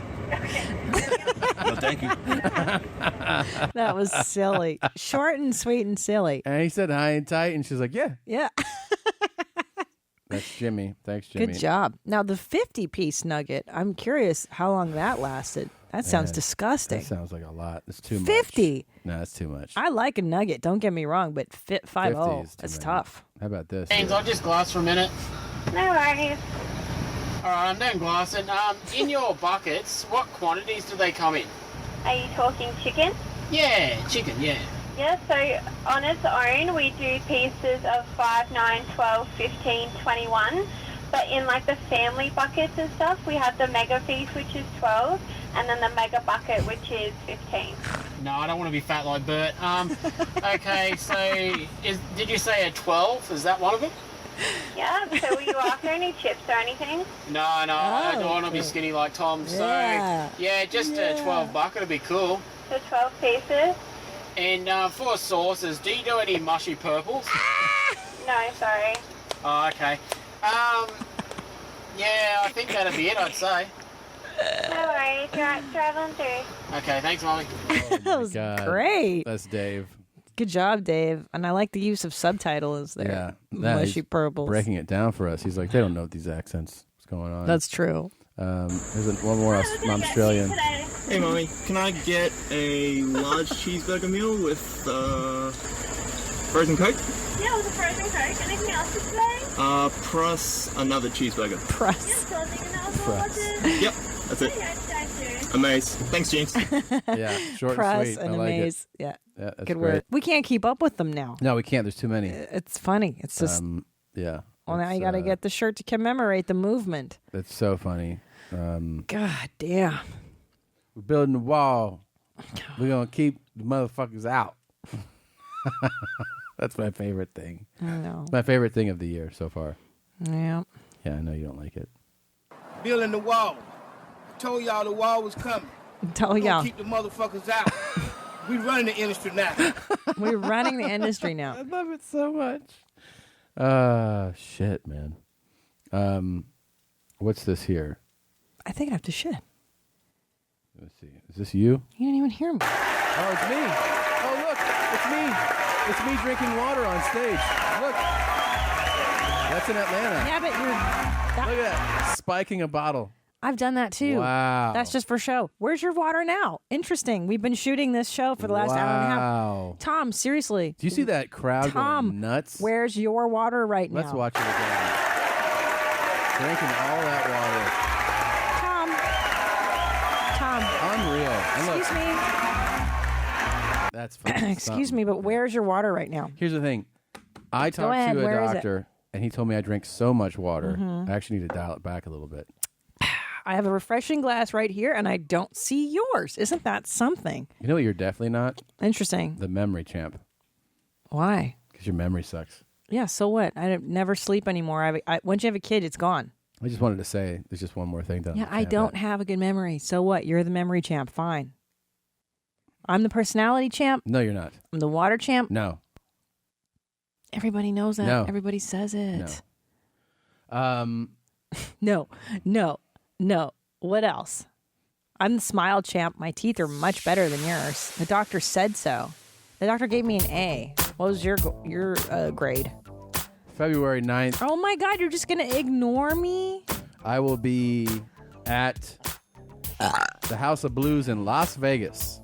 No, thank you. That was silly. Short and sweet and silly. And he said high and tight, and she's like, yeah. Yeah. That's Jimmy. Thanks, Jimmy. Good job. Now, the 50-piece nugget, I'm curious how long that lasted. That sounds disgusting. That sounds like a lot. It's too much. 50. No, that's too much. I like a nugget, don't get me wrong, but 50, that's tough. How about this? James, I'll just glass for a minute. No worries. All right, I'm done glassing. In your buckets, what quantities do they come in? Are you talking chicken? Yeah, chicken, yeah. Yeah, so on its own, we do pieces of 5, 9, 12, 15, 21. But in like the family buckets and stuff, we have the mega piece, which is 12, and then the mega bucket, which is 15. No, I don't want to be fat like Bert. Okay, so did you say a 12? Is that one of them? Yeah, so were you after any chips or anything? No, I don't want to be skinny like Tom. So, Yeah. yeah, just a 12 bucket would be cool. for 12 pieces. And for sauces, do you do any mushy purples? No, sorry. Oh, okay. Yeah, I think that'd be it, I'd say. No worries, traveling through. Okay, thanks, Molly. That was great. That's Dave. Good job, Dave. And I like the use of subtitles there. Yeah. Mushy he's purples. breaking it down for us. He's like, they don't know these accents. What's going on? That's true. There's one more Australian. Hey, Mommy, can I get a large cheeseburger meal with frozen Coke? Yeah, with a frozen Coke. Anything else today? Plus another cheeseburger. Yep, that's it. Amazing. Thanks, James. Yeah, short Press and sweet. and I like amaze. it. Yeah. That's Good great. word. We can't keep up with them now. No, we can't. There's too many. It's funny. It's just. Yeah. Well, now you got to get the shirt to commemorate the movement. It's so funny. God damn. We're building a wall. We're going to keep the motherfuckers out. That's my favorite thing. I know. It's my favorite thing of the year so far. Yeah. Yeah, I know you don't like it. Building the wall. Told y'all the wall was coming. Told y'all. Keep the motherfuckers out. We running the industry now. We're running the industry now. I love it so much. Shit, man. What's this here? I think I have to shit. Let's see. Is this you? You didn't even hear me. Oh, it's me. Oh, look. It's me. It's me drinking water on stage. Look. That's in Atlanta. Yeah, but Look at that. Spiking a bottle. I've done that too. Wow. That's just for show. Where's your water now? Interesting. We've been shooting this show for the last hour and a half. Wow. Tom, seriously. Do you see that crowd going nuts? Where's your water right now? Let's watch it again. Drinking all that water. Tom. Unreal. And look, Excuse me. that's fucking Excuse something. me, but where's your water right now? Here's the thing. I Go talked ahead, to where a is it? doctor, and he told me I drink so much water. Mhm. I actually need to dial it back a little bit. I have a refreshing glass right here, and I don't see yours. Isn't that something? You know what you're definitely not? Interesting. The memory champ. Why? Because your memory sucks. Yeah, so what? I never sleep anymore. Once you have a kid, it's gone. I just wanted to say there's just one more thing done. Yeah, I don't have a good memory. So what? You're the memory champ. Fine. I'm the personality champ. No, you're not. I'm the water champ. No. Everybody knows that. No. Everybody says it. No. No. What else? I'm the smile champ. My teeth are much better than yours. The doctor said so. The doctor gave me an A. What was your grade? February 9th. Oh my God, you're just going to ignore me? I will be at the House of Blues in Las Vegas.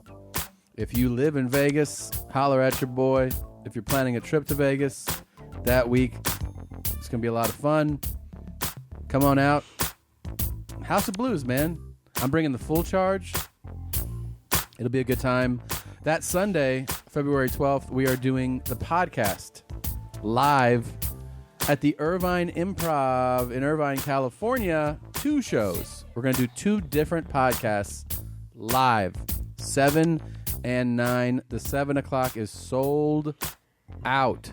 If you live in Vegas, holler at your boy. If you're planning a trip to Vegas that week, it's going to be a lot of fun. Come on out. House of Blues, man. I'm bringing the full charge. It'll be a good time. That Sunday, February 12th, we are doing the podcast live at the Irvine Improv in Irvine, California. 2 shows. We're going to do 2 different podcasts live. 7 and 9. The 7 o'clock is sold out.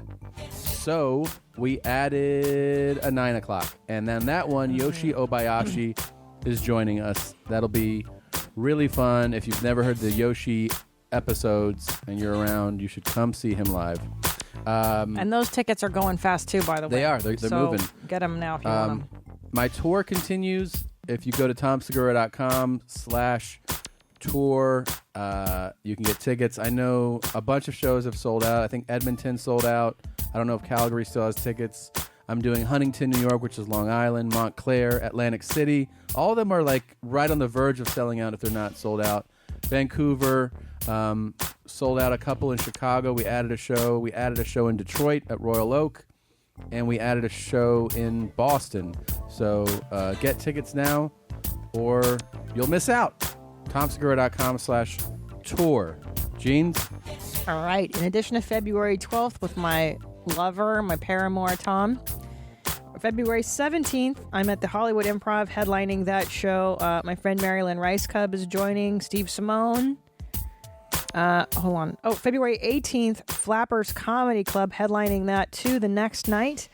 So we added a 9 o'clock. And then that one, Yoshi Obayashi is joining us. That'll be really fun. If you've never heard the Yoshi episodes and you're around, you should come see him live. And those tickets are going fast too, by the way. They are. They're So moving. Get them now if you want them. My tour continues. If you go to tomsegura.com/tour, you can get tickets. I know a bunch of shows have sold out. I think Edmonton sold out. I don't know if Calgary still has tickets. I'm doing Huntington, New York, which is Long Island, Montclair, Atlantic City. All of them are like right on the verge of selling out if they're not sold out. Vancouver, sold out a couple in Chicago. We added a show. We added a show in Detroit at Royal Oak. And we added a show in Boston. So get tickets now or you'll miss out. tomsegura.com/tour. Jeans? All right. In addition to February 12th with my lover, my paramour, Tom, February 17th, I'm at the Hollywood Improv headlining that show. My friend Marilyn Rice Cub is joining. Steve Simone. Hold on. Oh, February 18th, Flappers Comedy Club headlining that too the next night.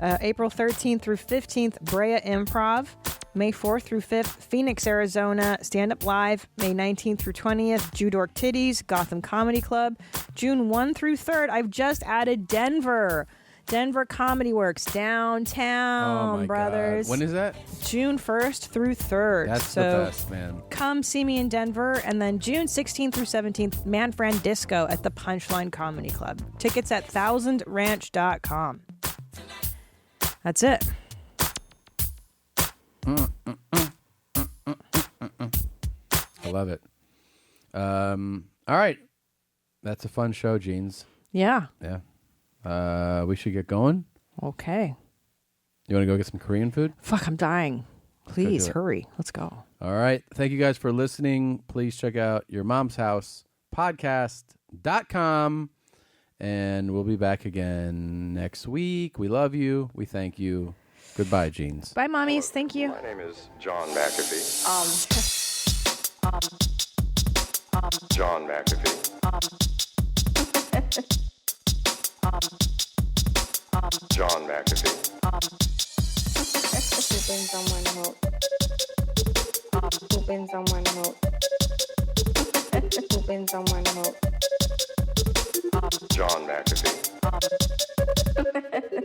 April 13th through 15th, Brea Improv. May 4th through 5th, Phoenix, Arizona, Stand Up Live. May 19th through 20th, Judork Titties, Gotham Comedy Club. June 1 through 3rd, I've just added Denver. Denver Comedy Works, downtown, Oh my brothers. God. When is that? June 1st through 3rd. That's the best, man. Come see me in Denver. And then June 16th through 17th, Manfred Disco at the Punchline Comedy Club. Tickets at thousandranch.com. That's it. I love it. All right. That's a fun show, Jeans. Yeah. Yeah. We should get going. Okay. You want to go get some Korean food? Fuck, I'm dying. Please do it. hurry. Let's go. All right. Thank you guys for listening. Please check out Your Mom's House podcast.com. And we'll be back again next week. We love you. We thank you. Goodbye, Jeans. Bye, mommies. Thank you. My name is John McAfee. John McAfee. John McAfee. Keeping someone hope. Keeping someone hope. Keeping someone hope. John McAfee.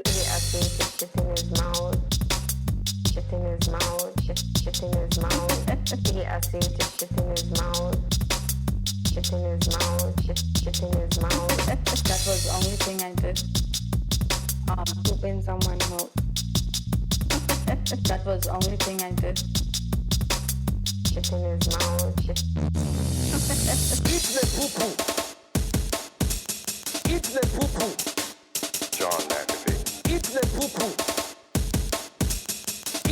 He asked me to shit in his mouth. Shit in his mouth. Shit in his mouth. He asked me to shit in his mouth. Shit in his mouth. Shit in his mouth. That was the only thing I did. Keeping someone hope. That was the only thing I did. Shit in his mouth. Eat the poo-poo. Eat the poo-poo. John McAfee. Eat the poo-poo.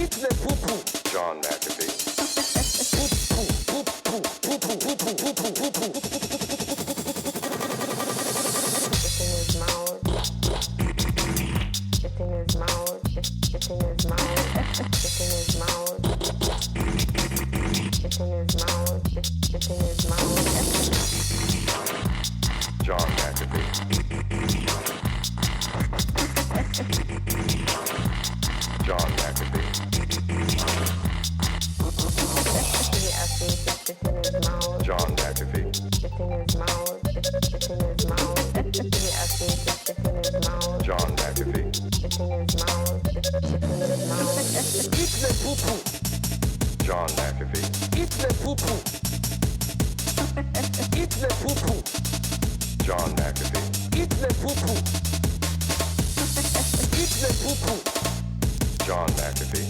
Eat the poo-poo. John McAfee. Shit in his mouth. Shit in his mouth. Shit in his mouth. Shit in his mouth. Shit in his mouth. Shit in his mouth. John McAfee. John McAfee. He asked me to shit in his mouth. John McAfee. Shit in his mouth. Shit in his mouth. He asked me to shit in his mouth. John McAfee. Shit in his mouth. Shit in his mouth. Eat the poo-poo. John McAfee. Eat the poo-poo. Eat the poo-poo. John McAfee. Eat the poo-poo. Eat the poo-poo. John McAfee.